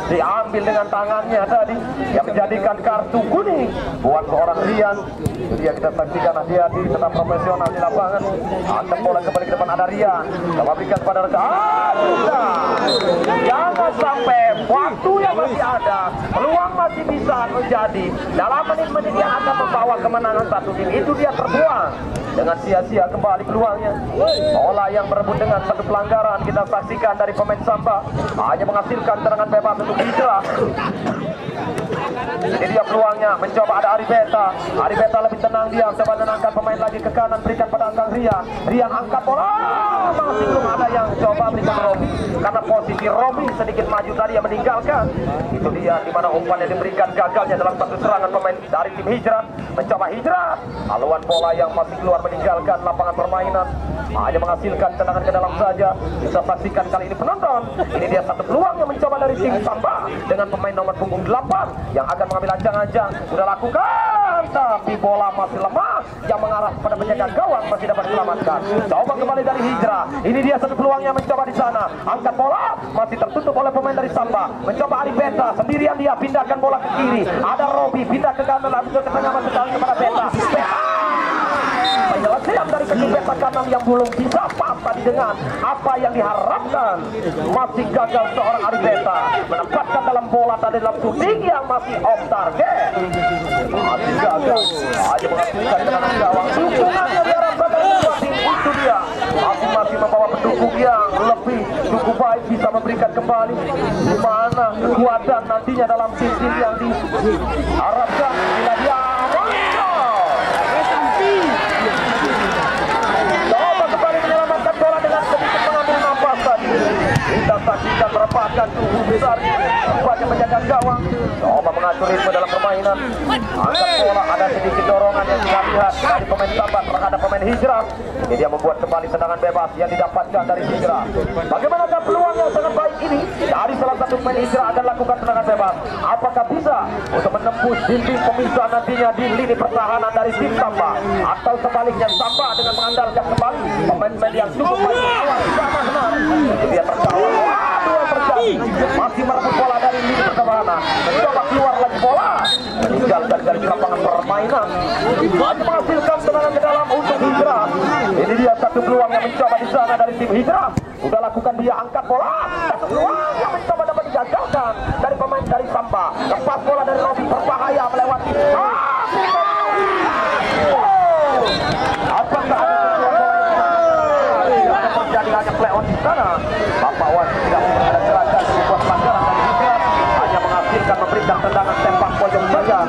diambil dengan tangannya tadi yang menjadikan kartu kuning buat seorang Rian. Itu dia kita saksikan hati-hati tetap profesional di lapangan. Angkat bola kembali ke depan ada Rian. Coba berikan pada rekan. Jangan sampai waktu yang masih ada, peluang masih bisa terjadi. Dalam menit-menit yang akan membawa kemenangan satu tim itu dia terbuang dengan sia-sia kembali peluangnya. Bola yang berebut dengan satu pelanggaran kita saksikan dari pemain Samba hanya menghasilkan tendangan bebas untuk Hijrah. Ini dia peluangnya, mencoba ada Ari Beta lebih tenang dia, coba menenangkan pemain lagi ke kanan, berikan pada Angkang Rian angkat bola, masih belum ada yang coba berikan Robi, karena posisi Robi sedikit maju tadi yang meninggalkan. Itu dia di mana umpan yang diberikan gagalnya dalam satu serangan pemain dari tim Hijrah. Mencoba Hijrah, haluan bola yang masih keluar meninggalkan lapangan permainan, hanya menghasilkan tendangan ke dalam saja. Bisa saksikan kali ini penonton, ini dia satu peluang yang mencoba dari tim Samba dengan pemain nomor punggung 8 yang akan mengambil ancang-ancang. Sudah lakukan, tapi bola masih lemah yang mengarah pada penjaga gawang masih dapat diselamatkan. Coba kembali dari Hijrah, ini dia satu peluang yang mencoba di sana. Angkat bola masih tertutup oleh pemain dari Samba. Mencoba Ari Beta sendirian dia pindahkan bola ke kiri. Ada Robi pindah ke kanan, lalu ke tengah masuk kepada Beta. Penyelesaian dari kedua Beta kanan yang belum bisa pas tadi dengan apa yang diharapkan. Masih gagal seorang Ari Beta menempatkan dalam bola tadi dalam shooting yang masih off target. Masih gagal, hanya menghasilkan tendangan gawang. Dukungannya diharapkan dari kedua tim itu dia. Masing-masing membawa pendukung yang lebih cukup baik bisa memberikan kembali di mana kekuatan nantinya dalam tim-tim yang diharapkan bila dia saksikan merepatkan tubuh besar sebagai penjaga gawang. Coba mengatur ritme dalam permainan. Angkat bola, ada sedikit dorongan yang kita lihat dari pemain Samba terhadap pemain Hijrah. Ini dia membuat kembali tendangan bebas yang didapatkan dari Hijrah. Bagaimanakah peluang yang sangat baik ini dari salah satu pemain Hijrah akan lakukan tendangan bebas? Apakah bisa untuk menembus dinding pemisah nantinya di lini pertahanan dari tim Samba, atau sebaliknya Samba dengan mengandalkan kembali pemain-pemain yang cukup baik di sana benar. Ini dia terkawal. Masih merebut bola dari lini pertahanan. Mencoba keluar lagi bola, meninggalkan dari lapangan permainan. Masih menghasilkan tendangan ke dalam untuk Hijrah. Ini dia satu peluang yang mencoba di sana dari tim Hijrah. Sudah lakukan dia angkat bola. Satu peluang yang mencoba dapat digagalkan dari pemain dari Samba. Lepas bola dari Robi berbahaya melewati. Apakah ada yang terjadi hanya play on di sana? Bapak Wasit tidak ada gerakan membuat pelanggaran dari Hijrah, hanya menghasilkan memberikan tendangan sepak pojok saja.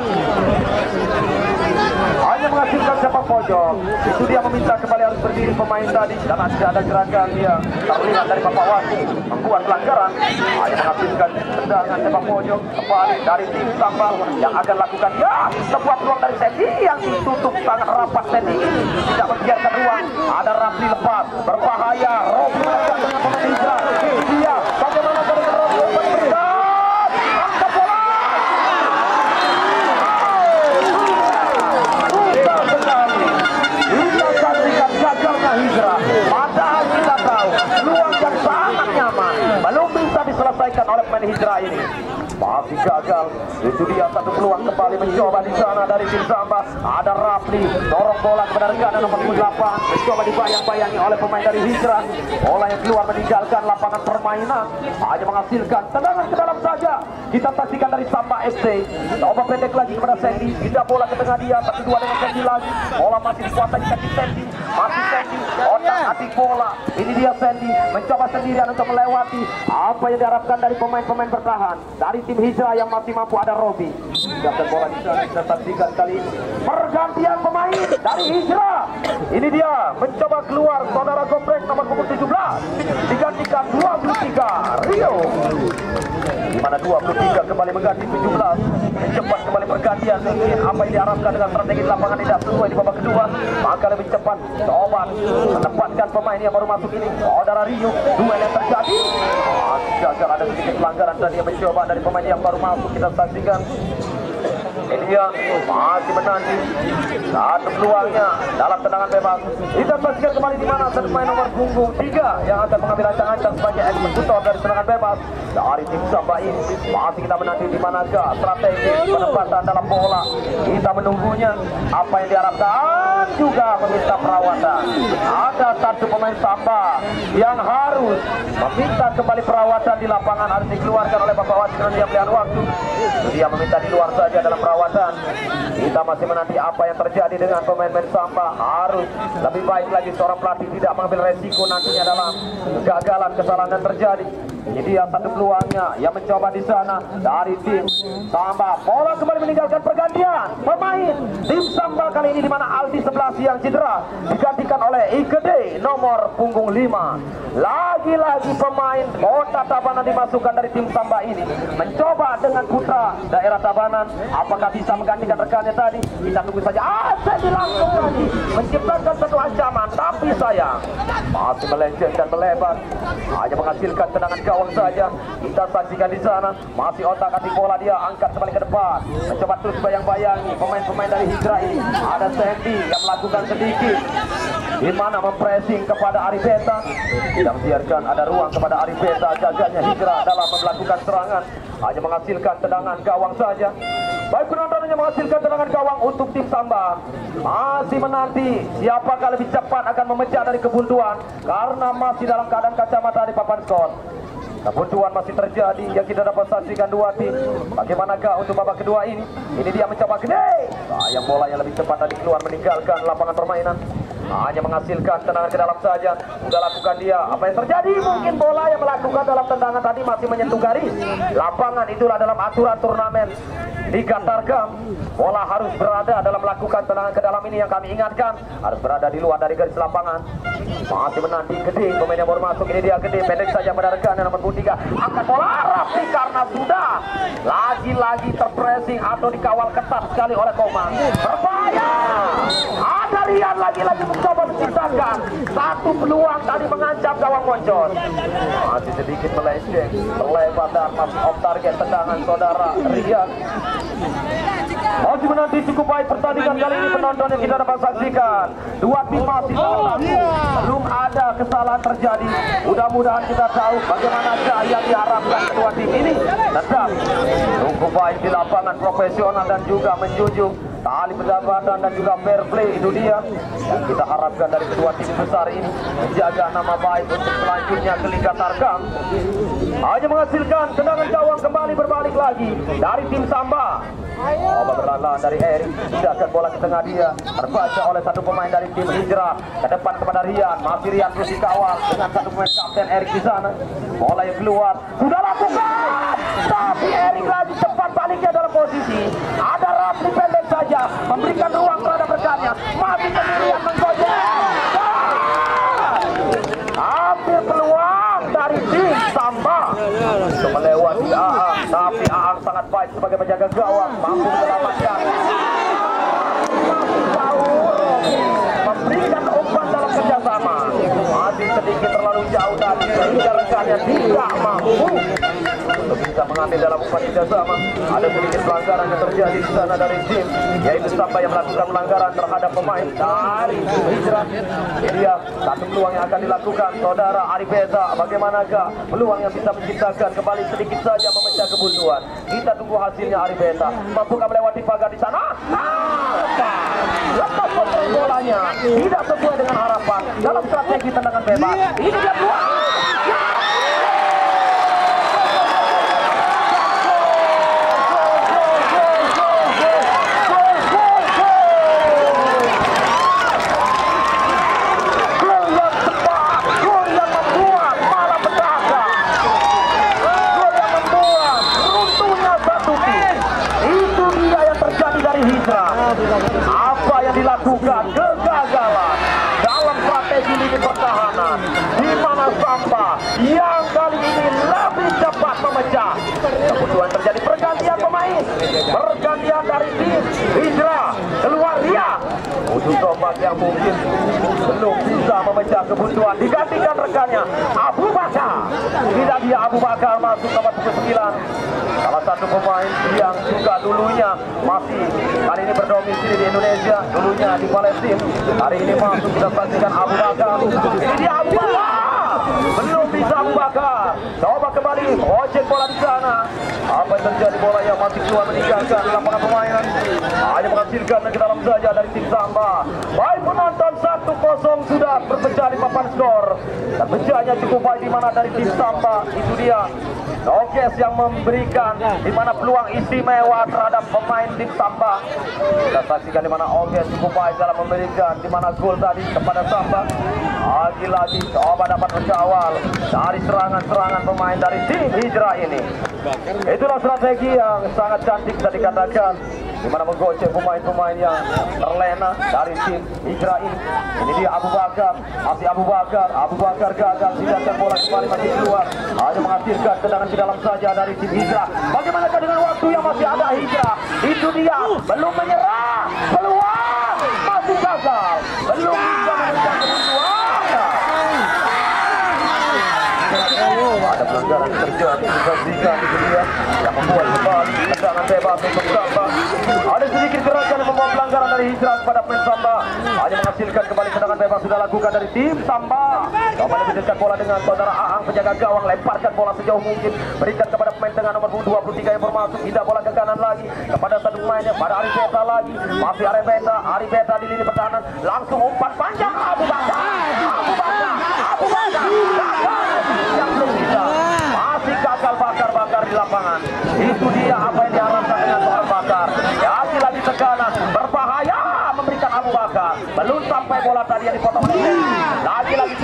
Hanya menghasilkan sepak pojok. Itu dia meminta kembali harus berdiri pemain tadi karena tidak ada gerakan dia terlihat dari Bapak Wasit membuat pelanggaran. Hanya menghasilkan tendangan sepak pojok kembali dari tim Sambal yang akan lakukan ya sebuah peluang dari Sandy yang ditutup sangat rapat. Sandy tidak membiarkan ruang. Ada Rafli lepas berbahaya. Robi melakukan dengan pemain Hijrah. Dia bagaimana dari Robi berikan angkat bola. Susah sekali. Kita saksikan gagalnya Hijrah. Padahal kita tahu peluang yang sangat nyaman belum bisa diselesaikan oleh pemain Hijrah ini. Masih gagal. Itu dia satu peluang kembali mencoba di sana dari tim Samba. Ada Rafli dorong bola kepada rekan nomor 8, mencoba dibayang-bayangi oleh pemain dari Hijrah. Bola yang keluar meninggalkan lapangan permainan, hanya menghasilkan tendangan ke dalam saja. Kita saksikan dari Samba FC. Coba pendek lagi kepada Sandy, pindah bola ke tengah dia, tapi dua dengan Sandy lagi. Bola masih dikuasai kaki Sandy. Masih Sandy, otak-atik bola. Ini dia Sandy mencoba sendirian untuk melewati apa yang diharapkan dari pemain-pemain bertahan dari tim Hijrah yang masih mampu. Ada Robi. Dapat bola di sana, kita saksikan kali ini pergantian pemain dari Hijrah. Ini dia mencoba keluar saudara Gombrek nomor punggung 17 digantikan 23 Rio, di mana 23 kembali mengganti 17. Cepat kembali pergantian, mungkin apa yang diharapkan dengan strategi lapangan tidak sesuai di babak kedua, maka lebih cepat coba menempatkan pemain yang baru masuk ini. Saudara Rio, duel yang terjadi gagal, ada sedikit pelanggaran tadi yang mencoba dari pemain yang baru masuk. Kita saksikan Ini dia masih menanti satu peluangnya dalam tendangan bebas. Kita saksikan kembali di mana satu pemain nomor punggung 3 yang akan mengambil ancang-ancang sebagai eksekutor dari tendangan bebas dari tim Samba ini. Masih kita menanti di manakah strategi penempatan dalam bola. Kita menunggunya apa yang diharapkan, juga meminta perawatan. Ada satu pemain Samba yang harus meminta kembali perawatan di lapangan, harus dikeluarkan oleh Bapak Wasit dengan pilihan waktu. Dia meminta di luar saja dalam perawatan. Kita masih menanti apa yang terjadi dengan pemain-pemain Samba. Harus lebih baik lagi seorang pelatih tidak mengambil resiko nantinya dalam kegagalan, kesalahan yang terjadi. Ini dia satu peluangnya yang mencoba di sana dari tim Samba. Bola kembali meninggalkan pergantian pemain tim Samba kali ini, di mana Aldi 11 yang cedera digantikan oleh Ikede nomor punggung 5. Lagi-lagi pemain Kota Tabanan dimasukkan dari tim Samba ini, mencoba dengan putra daerah Tabanan. Apakah bisa menggantikan rekannya tadi? Kita tunggu saja. Jadi langsung lagi menciptakan satu ancaman, tapi sayang masih melenceng dan melebar, hanya menghasilkan tendangan gawang saja. Kita saksikan di sana masih otak-atik bola, dia angkat kembali ke depan, mencoba terus bayang-bayangi pemain-pemain dari Hijrah ini. Ada Sandy yang melakukan sedikit di mana mempressing kepada Arifeta, tidak membiarkan ada ruang kepada Arifeta. Jaganya Hijrah dalam melakukan serangan, hanya menghasilkan tendangan gawang saja. Baik, penonton hanya menghasilkan tendangan gawang untuk tim Samba. Masih menanti siapakah lebih cepat akan memecah dari kebuntuan, karena masih dalam keadaan kacamata di papan skor. Kebuntuan masih terjadi yang kita dapat saksikan dua tim. Bagaimanakah untuk babak kedua ini? Ini dia mencoba gede. Sayang bola yang lebih cepat tadi keluar meninggalkan lapangan permainan. Hanya menghasilkan tendangan ke dalam saja. Sudah lakukan dia. Apa yang terjadi? Mungkin bola yang melakukan dalam tendangan tadi masih menyentuh garis lapangan. Itulah dalam aturan turnamen di Qatargam. Bola harus berada dalam melakukan tendangan ke dalam ini yang kami ingatkan. Harus berada di luar dari garis lapangan. Masih menanti Gede, pemain yang baru masuk. Ini dia Gede, pendek saja mendarkan yang nomor 3. Angkat bola rapi karena sudah lagi-lagi terpressing atau dikawal ketat sekali oleh Komang. Berbahaya. Ada Rian lagi-lagi mencoba menciptakan satu peluang tadi, mengancam gawang Moncos. Masih sedikit melenceng, terlebar dan masih off target tendangan saudara Rian. Masih menanti cukup baik pertandingan kali ini, penonton yang kita dapat saksikan. Dua tim masih sama, belum ada kesalahan terjadi. Mudah-mudahan kita tahu bagaimana yang diharapkan kedua tim ini tetap cukup baik di lapangan, profesional dan juga menjunjung tali persahabatan dan juga fair play. Itu dia yang kita harapkan dari kedua tim besar ini, menjaga nama baik untuk selanjutnya ke Liga Tarkam. Hanya menghasilkan tendangan gawang kembali berbalik lagi dari tim Samba. Coba berlalan dari Erik, tidakkan bola ke tengah, dia terbaca oleh satu pemain dari tim Hijrah. Ke depan kepada Rian, masih Rian terus dikawal dengan satu pemain kapten Erik di sana. Bola yang keluar, sudah lakukan, tapi Erik lagi cepat baliknya dalam posisi. Ada Rafli pendek saja, memberikan ruang terhadap rekannya. Masih sendirian menggojek. Hampir peluang dari tim Samba untuk melewati Aang, tapi Aang sangat baik sebagai penjaga gawang, mampu menyelamatkan. Memberikan umpan dalam kerjasama, masih sedikit terlalu jauh tadi sehingga rekannya tidak mampu untuk bisa mengambil dalam umpan kerjasama. Ada sedikit pelanggaran yang terjadi di sana dari tim, yaitu Samba yang melakukan pelanggaran terhadap pemain dari Hijrah. Ini dia satu peluang yang akan dilakukan saudara Arifeta. Bagaimanakah peluang yang bisa menciptakan kembali sedikit saja memecah kebuntuan? Kita tunggu hasilnya. Arifeta mampukah melewati pagar di sana? Lepas kontrol bolanya, tidak sesuai dengan harapan dalam strategi tendangan bebas. Ini dia peluang. Apa yang dilakukan, kegagalan dalam strategi lini pertahanan, di mana Samba yang kali ini lebih cepat memecah. Kemudian terjadi pergantian pemain, pergantian dari tim Hijrah, keluar dia. Satu tombak yang mungkin belum bisa memecah kebuntuan, digantikan rekannya Abu Bakar. Tidak, dia Abu Bakar masuk nomor 9. Salah satu pemain yang juga dulunya masih kali ini berdomisili di Indonesia, dulunya di Palestina. Hari ini masuk, kita saksikan Abu Bakar. Ini dia Abu Bakar. Belum bisa Abu Bakar. Coba kembali, ojek bola di sana. Apa yang terjadi, bola yang masih keluar meninggalkan lapangan permainan. Hanya menghasilkan ke dalam saja dari tim Samba. Baik penonton, 1-0 sudah berpecah di papan skor. Dan pecahnya cukup baik di mana dari tim Samba. Itu dia Nokes yang memberikan di mana peluang istimewa terhadap pemain tim Samba. Kita saksikan di mana Nokes cukup baik dalam memberikan di mana gol tadi kepada Samba. Lagi-lagi coba dapat mencawal dari serangan-serangan pemain dari tim Hijrah ini. Itulah strategi yang sangat cantik bisa dikatakan, di mana menggocek pemain-pemain yang terlena dari tim Hijrah ini. Ini dia Abu Bakar, masih Abu Bakar. Abu Bakar gagal, tidak bola kembali masih keluar, hanya menghasilkan tendangan di dalam saja dari tim Hijrah. Bagaimana dengan waktu yang masih ada Hijrah? Itu dia, belum menyerah, peluang masih gagal, belum bisa memberikan kebutuhan. Ada pelanggaran terjadi, disaksikan itu dia yang membuat kembali tendangan bebas untuk Samba. Ada sedikit gerakan yang membawa pelanggaran dari Hijrah kepada pemain Samba, hanya menghasilkan kembali tendangan bebas sudah lakukan dari tim Samba. Coba lebih dekat bola dengan saudara Aang, penjaga gawang, lemparkan bola sejauh mungkin, berikan kepada pemain tengah nomor 23 yang bermasuk, tidak bola ke kanan lagi kepada satu pemainnya, pada Arifeta lagi, masih Arifeta di lini pertahanan, langsung umpan panjang Abu Bakar, yang belum bisa, masih gagal bakar di lapangan. Itu dia apa yang diharapkan dengan seorang Bakar. Lagi tekanan berbahaya memberikan Abu Bakar, belum sampai bola tadi yang dipotong lagi-lagi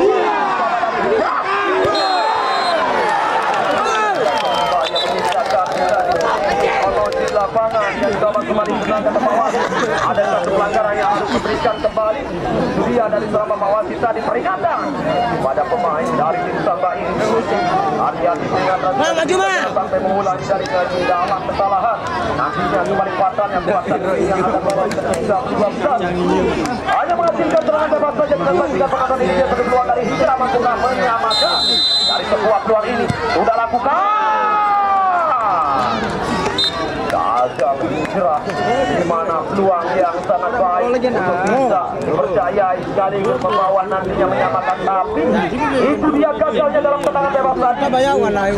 di lapangan dan coba kembali tenaga Mawasi. Ada satu pelanggaran yang harus diberikan kembali. Dia dari seorang Mawasi tadi peringatan pada pemain dari tim Samba ini. Hati-hati peringatan sampai mengulangi dari dalam kesalahan. Nantinya kembali fatal yang buat yang akan membawa bisa berubah besar. Hanya menghasilkan serangan bebas saja. Kita saksikan penonton ini dia keluar dari Hijrah mampu menyamakan dari sebuah peluang ini. Sudah lakukan. Gagal Hijrah, di mana peluang yang sangat baik untuk bisa dipercayai sekaligus membawa nantinya menyamakan, tapi itu dia gagalnya dalam tendangan bebas tadi.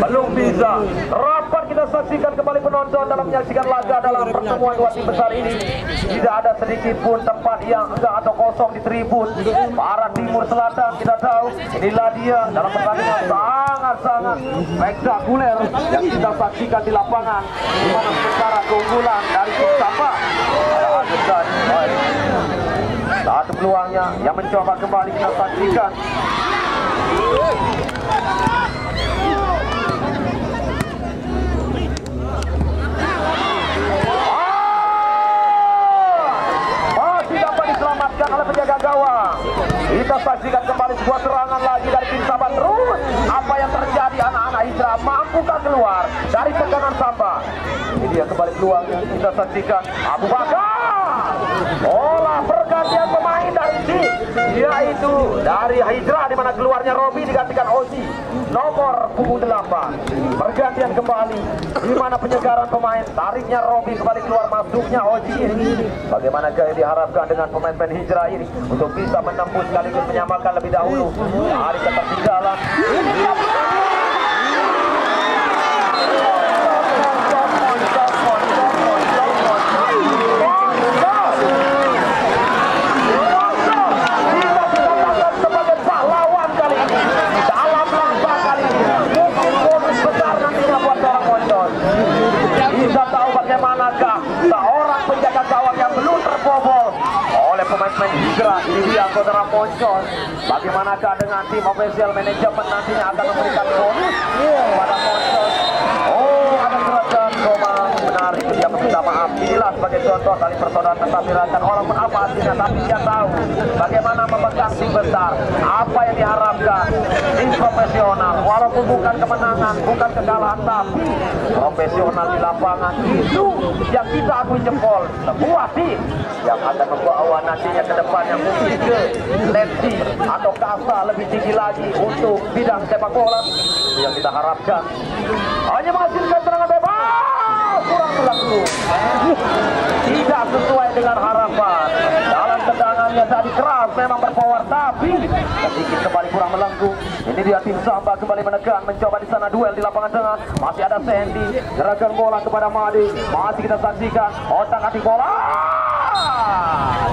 Belum bisa. Rapat kita saksikan kembali penonton dalam menyaksikan laga dalam pertemuan dua tim besar ini. Tidak ada sedikit pun tempat yang enggak atau kosong di tribun. Para Timur Selatan kita tahu inilah dia dalam pertandingan sangat-sangat spektakuler yang kita saksikan di lapangan, di mana secara keunggulan dari tim Samba. Ada Adesan, satu peluangnya yang mencoba kembali kita saksikan. Masih dapat diselamatkan oleh penjaga gawang. Kita saksikan kembali sebuah serangan lagi dari tim Samba. Terus apa yang terjadi, anak-anak Hijrah mampukah keluar dari tekanan Samba? Ini dia kembali peluangnya, kita saksikan Abu Bakar. Bola pergantian pemain dari tim, yaitu dari Hijrah, di mana keluarnya Robi digantikan Ozi nomor punggung 8. Pergantian kembali, di mana penyegaran pemain, tariknya Robi kembali keluar, masuknya Ozi ini. Bagaimana gaya diharapkan dengan pemain-pemain Hijrah ini untuk bisa menembus sekaligus menyamakan lebih dahulu dari ketertinggalan. Bisa tahu bagaimanakah seorang penjaga gawang yang belum terbobol oleh pemain-pemain Hijrah. Ini dia saudara Poncol. Bagaimanakah dengan tim official manajemen nantinya akan memberikan bonus kepada Poncol. Oh, ada gerakan Komang menarik, dia meminta maaf. Inilah sebagai contoh tali persaudaraan tetap dirancang walaupun apa hasilnya, tapi dia tahu bagaimana memegang tim besar. Apa yang diharapkan tim profesional, walaupun bukan kemenangan, bukan kekalahan, tapi profesional di lapangan itu yang kita akui jempol. Sebuah tim yang akan membawa nantinya ke depan yang mungkin ke seleksi atau kasta lebih tinggi lagi untuk bidang sepak bola yang kita harapkan. Hanya menghasilkan serangan bebas, kurang melengkung, tidak sesuai dengan harapan. Dalam tendangannya tadi keras, memang berpower, tapi sedikit kembali kurang melengkung. Ini dia tim Samba kembali menekan, mencoba di sana duel di lapangan tengah. Masih ada Sandy, gerakan bola kepada Madi, masih kita saksikan otak-atik bola.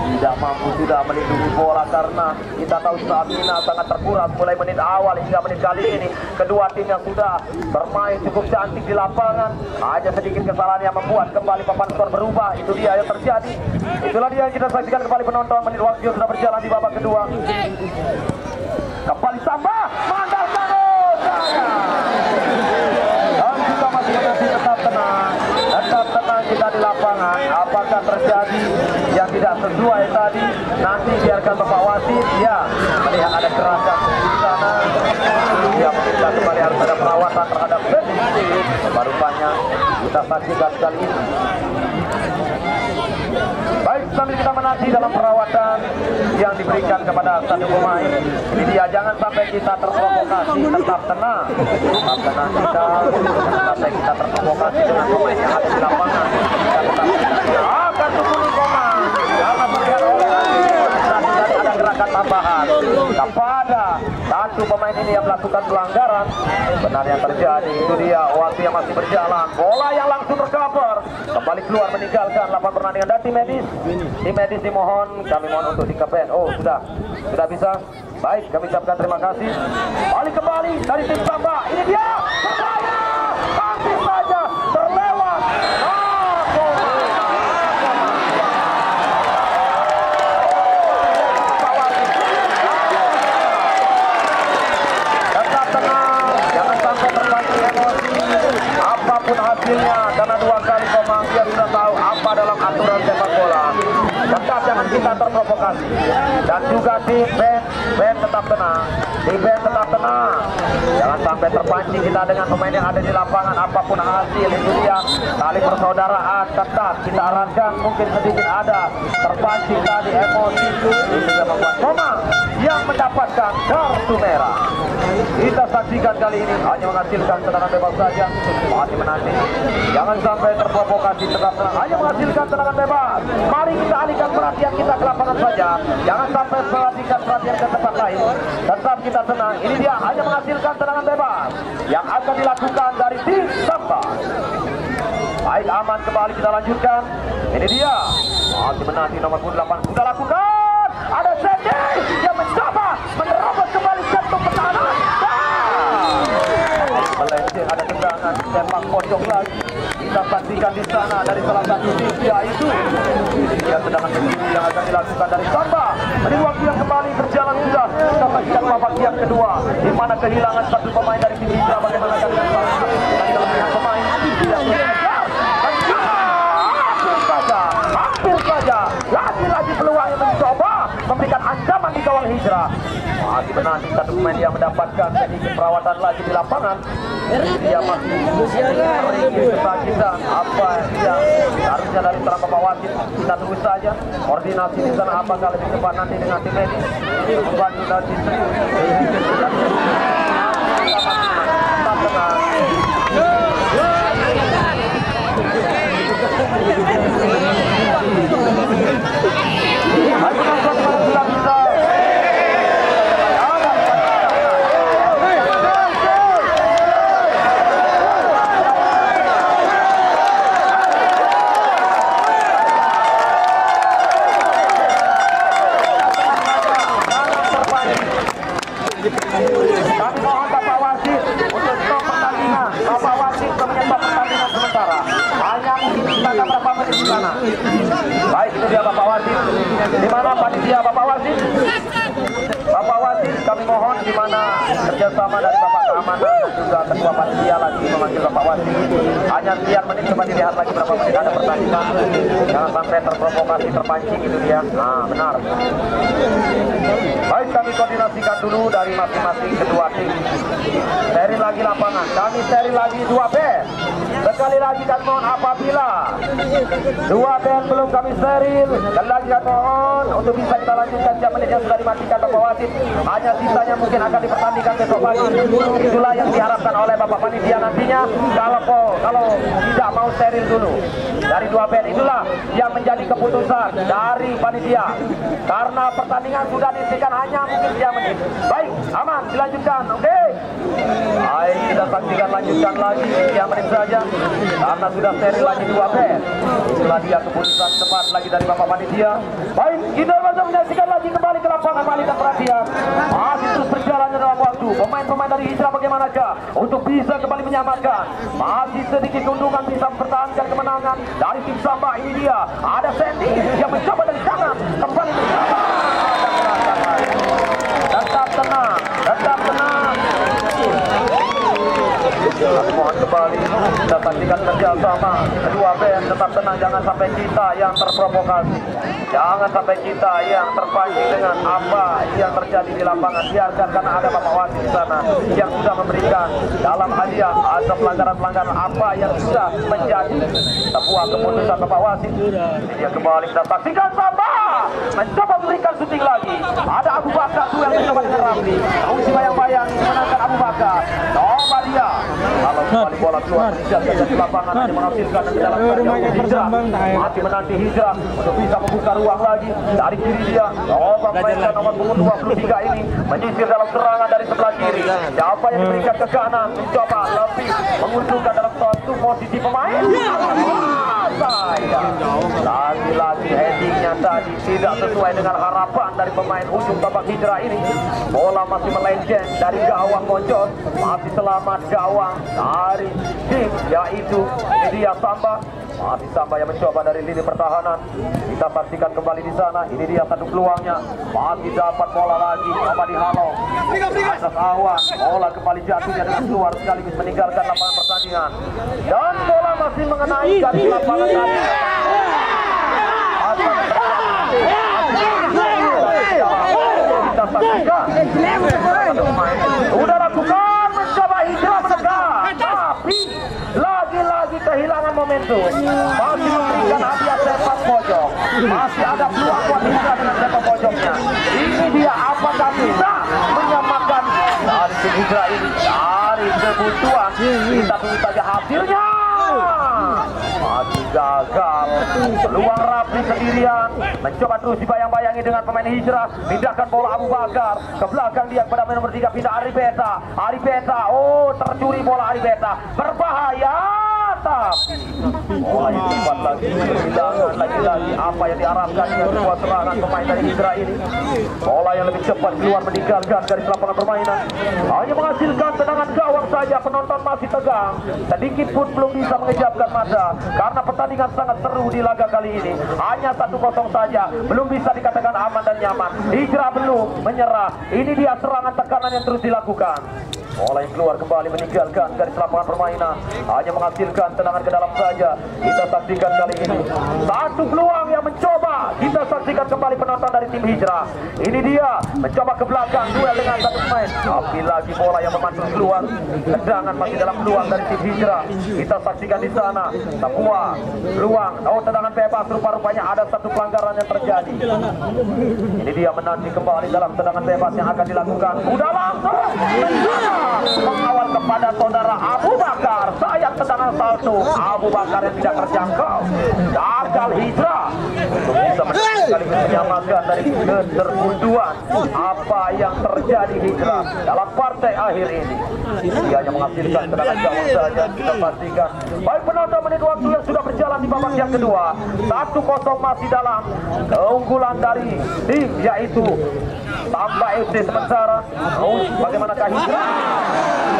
Tidak mampu sudah melindungi bola karena kita tahu stamina sangat terkuras mulai menit awal hingga menit kali ini. Kedua tim yang sudah bermain cukup cantik di lapangan, hanya sedikit kesalahan yang membuat kembali papan skor berubah. Itu dia yang terjadi. Itulah dia yang kita saksikan kembali penonton. Menit waktu sudah berjalan di babak kedua. Kembali Samba, mengandalkan dan kita masih tetap tenang. Tetap tenang kita di lapangan. Apakah terjadi yang tidak sesuai tadi? Nanti biarkan Bapak Wasit ya melihat ada gerakan di sana. Dia meminta kembali harus ada perawatan terhadap Sandy. Rupanya kita saksikan kali ini. Baik, sambil kita menanti dalam perawatan yang diberikan kepada satu pemain. Ini dia, jangan sampai kita terprovokasi, tetap tenang. Tetap tenang kita, sampai kita terprovokasi dengan pemain yang ada di lapangan. Kita tetap akan tunggu koma. Karena melihat oleh ada gerakan tambahan kepada satu pemain ini yang melakukan pelanggaran. Benar yang terjadi, itu dia, waktu yang masih berjalan. Bola yang langsung tercover, kembali keluar meninggalkan lapangan pertandingan. Dan tim medis dimohon, kami mohon untuk dikepen. Oh, sudah bisa. Baik, kami ucapkan terima kasih. Balik kembali dari tim Samba. Ini dia, berbahaya, hampir saja terlewat. Tetap tenang, jangan sampai terpancing emosi. Apapun hasilnya, karena 2 kali komang dia sudah tahu apa dalam aturan sepak bola. Tetap jangan kita terprovokasi. Dan juga di band tetap tenang. Di band tetap tenang. Jangan sampai terpancing kita dengan pemain yang ada di lapangan. Apapun hasil, itu dia tali persaudaraan tetap kita arahkan. Mungkin sedikit ada terpancing tadi emosi, itu juga membuat komang yang mendapatkan kartu merah. Kita saksikan kali ini hanya menghasilkan tendangan bebas saja. Masih menanti. Jangan sampai terprovokasi, tetap tenang. Hanya menghasilkan tendangan bebas. Mari kita alihkan perhatian kita ke lapangan saja. Jangan sampai perhatikan perhatian ke tempat lain. Tetap kita tenang. Ini dia hanya menghasilkan tendangan bebas yang akan dilakukan dari tim Samba. Baik, aman, kembali kita lanjutkan. Ini dia masih menanti nomor 28 sudah lakukan. Ada Sandy yang mencoba menerobos kembali jantung pertahanan. Melenceng, ada tendangan sepak pojok lagi. Kita saksikan di sana dari salah satu tim dia itu. Dia tendangan sendiri yang akan dilakukan dari Samba. Ini waktu yang kembali berjalan sudah. Kita saksikan babak yang kedua, di mana kehilangan satu pemain dari tim kita. Bagaimana akan dilakukan? Kita melihat pemain hampir saja lagi-lagi peluang yang mencoba memberikan ancaman di gawang Hijrah. Masih menanti satu pemain yang mendapatkan sedikit perawatan lagi di lapangan. Dia masih kesakitan apa yang harusnya dari seorang Bapak Wasit. Kita tunggu saja koordinasi di sana apakah lebih cepat nanti dengan tim medis membantu dari kami mohon Bapak Wasit untuk stop pertandingan. Bapak Wasit menyebab pertandingan sementara. Hanya mungkin kita berapa menit di sana. Baik, itu dia Bapak Wasit. Di mana panitia Bapak Wasit? Bapak Wasit, kami mohon di mana kerjasama dari Bapak Keamanan juga ketua panitia lagi memanggil Bapak Wasit. Hanya sekian menit, coba dilihat lagi berapa menit ada pertandingan. Jangan sampai terprovokasi, terpancing itu dia. Nah, benar. Baik, kami koordinasikan dulu dari masing-masing kedua tim. Steril lagi lapangan, kami steril lagi 2 band. Sekali lagi kami mohon apabila 2 band belum kami steril, sekali lagi kami mohon untuk bisa kita lanjutkan jam menit yang sudah dimatikan Bapak Wasit. Hanya sisanya mungkin akan dipertandingkan besok pagi. Itulah yang diharapkan oleh Bapak Panitia nantinya. Kalau tidak mau steril dulu dari 2 band, itulah yang menjadi keputusan dari panitia. Karena pertandingan sudah dihentikan hanya mungkin jam menit. Baik, aman, dilanjutkan. Oke. Baik, kita saksikan lanjutkan lagi jam menit saja. Karena sudah steril lagi 2 band. Itulah dia keputusan tepat lagi dari Bapak Panitia. Baik, kita masih menyaksikan lagi kembali ke lapangan, alihkan perhatian. Masih terus berjalan dalam waktu. Pemain-pemain dari Hijrah bagaimanakah untuk bisa kembali menyamakan. Masih sedikit keuntungan bisa mempertahankan kemenangan dari tim Samba. Ini dia, ada Sandy yang mencoba dari kanan kembali bersama. Tetap tenang, tetap tenang. Mohon kembali kita saksikan kerjasama kedua band. Tetap tenang, jangan sampai kita yang terprovokasi, jangan sampai kita yang terpancing dengan apa yang terjadi di lapangan. Biarkan, karena ada Bapak Wasit di sana yang sudah memberikan dalam hadiah atau pelanggaran-pelanggaran apa yang sudah menjadi sebuah keputusan Bapak Wasit. Ini dia kembali kita saksikan Samba mencoba memberikan syuting lagi. Ada Abu Bakar tuh yang mencoba dengan Rafli. Uji bayang-bayang menangkan Abu Bakar. Coba dia. Kalau kembali bola keluar meninggalkan dari lapangan, hanya menghasilkan ke dalam Hijrah. Masih menanti Hijrah untuk bisa membuka ruang lagi dari kiri dia. Coba mainkan nomor punggung 23 ini menyisir dalam serangan dari sebelah kiri. Siapa yang diberikan ke kanan mencoba lebih menguntungkan dalam suatu posisi pemain. Lagi-lagi headingnya tadi tidak sesuai dengan harapan dari pemain ujung babak Hijrah ini. Bola masih melenceng dari gawang pojok. Masih selamat gawang dari tim, yaitu ini dia Samba. Masih Samba yang mencoba dari lini pertahanan. Kita saksikan kembali di sana. Ini dia satu peluangnya. Masih dapat bola lagi, coba dihalau atas awan. Bola kembali jatuhnya dengan keluar sekaligus meninggalkan lapangan pertandingan. Dan bola masih mengenai garis lapangan tadi. Kita saksikan. Sudah lakukan mencoba Hijrah menekan, tapi lagi-lagi kehilangan momentum. Masih memberikan hadiah sepak pojok. Masih ada peluang buat Hijrah dengan sepak pojoknya. Ini dia, apakah bisa menyamakan dari tim Hijrah ini dari kebutuhan. Kita tunggu saja hasilnya. Masih gagal. Peluang Rafli sendirian mencoba terus dibayang-bayangi dengan pemain Hijrah. Pindahkan bola Abu Bakar ke belakang dia kepada nomor 3, pindah Arifeta. Oh, tercuri bola Arifeta, berbahaya. Tapi bola yang cepat lagi, kehilangan lagi-lagi apa yang diharapkan dengan sebuah serangan pemain dari Hijrah ini. Bola yang lebih cepat keluar meninggalkan dari lapangan permainan, hanya menghasilkan tendangan gawang saja. Penonton masih tegang, sedikit pun belum bisa mengejapkan mata karena pertandingan sangat seru di laga kali ini. Hanya 1-0 saja, belum bisa dikatakan aman dan nyaman. Hijrah belum menyerah. Ini dia serangan tekanan yang terus dilakukan. Bola yang keluar kembali meninggalkan garis lapangan permainan, hanya menghasilkan tendangan ke dalam saja. Kita saksikan kali ini satu peluang yang mencoba. Kita saksikan kembali penonton dari tim Hijrah. Ini dia mencoba ke belakang, duel dengan satu pemain. Tapi lagi bola yang memantul keluar. Tendangan masih dalam peluang dari tim Hijrah. Kita saksikan di sana sebuah peluang. Oh, tendangan bebas, rupa-rupanya ada satu pelanggaran yang terjadi. Ini dia menanti kembali dalam tendangan bebas yang akan dilakukan. Udah langsung mengawal kepada saudara Abu Bakar. Sayang tendangan salto Abu Bakar yang tidak terjangkau. Gagal Hijrah untuk bisa sekaligus menyamakan dari keterbunduan apa yang terjadi Hijrah dalam partai akhir ini. Dia hanya menghasilkan tendangan gawang saja. Kita pastikan. Baik penonton, menit waktu yang sudah berjalan di babak yang kedua. 1-0 masih dalam keunggulan dari tim, yaitu Samba FC. Sementara bagaimanakah Hijrah?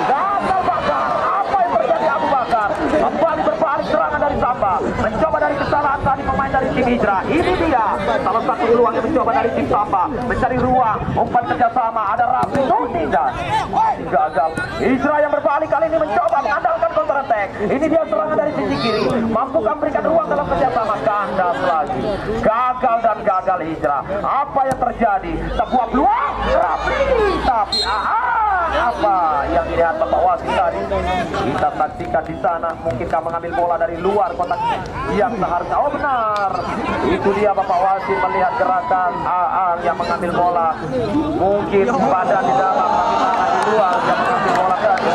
Gagal Bakar. Apa yang terjadi Abu Bakar? Kembali berbalik serangan dari Samba. Mencoba dari kesalahan tadi pemain pemain dari tim Hijrah. Ini dia salah satu peluang yang mencoba dari tim Samba mencari ruang, umpan kerjasama. Ada Rafi tidak gagal. Hijrah yang berbalik kali ini mencoba mengandalkan counter attack. Ini dia serangan dari sisi kiri, mampukah memberikan ruang dalam kerjasama. Kandas lagi, gagal dan gagal Hijrah. Apa yang terjadi? Sebuah peluang Rafi, tapi apa yang dilihat Bapak wasit tadi? Kita saksikan di sana. Mungkinkah mengambil bola dari luar kotak yang seharusnya? Oh benar, itu dia Bapak wasit melihat gerakan Aang yang mengambil bola. Mungkin badan di dalam, tapi mana di luar yang mengambil bola tadi.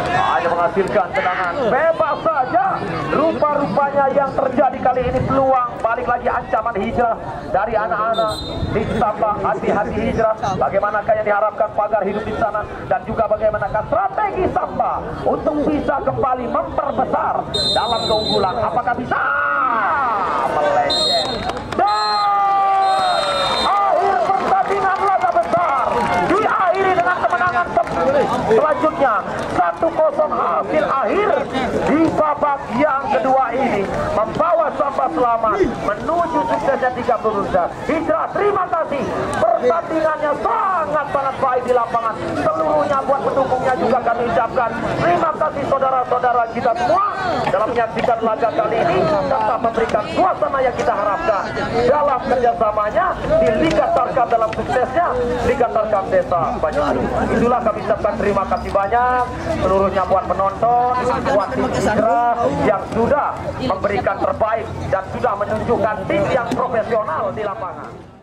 Hanya menghasilkan tendangan bebas saja. Rupa-rupanya yang terjadi kali ini peluang balik lagi ancaman Hijrah dari anak-anak ditambah hati-hati Hijrah. Bagaimanakah yang diharapkan pagar hidup di sana dan juga bagaimanakah strategi Samba untuk bisa kembali memperbesar dalam keunggulan. Apakah bisa melenceng dan akhir pertandingan laga besar diakhiri dengan kemenangan selanjutnya 1-0 hasil akhir di babak yang kedua ini, membawa Samba selamat menuju suksesnya 30 lusa. Hijrah terima kasih, pertandingannya sangat-sangat baik di lapangan. Seluruhnya buat pendukungnya juga kami ucapkan terima kasih saudara-saudara kita semua dalam menyaksikan laga kali ini, tetap memberikan suasana yang kita harapkan dalam kerjasamanya di Liga Tarkam dalam suksesnya Liga Tarkam Desa Banyuwangi. Itulah kami ucapkan terima kasih banyak seluruhnya buat penonton, buat tim Hijrah yang sudah memberikan terbaik dan sudah menunjukkan tim yang profesional di lapangan.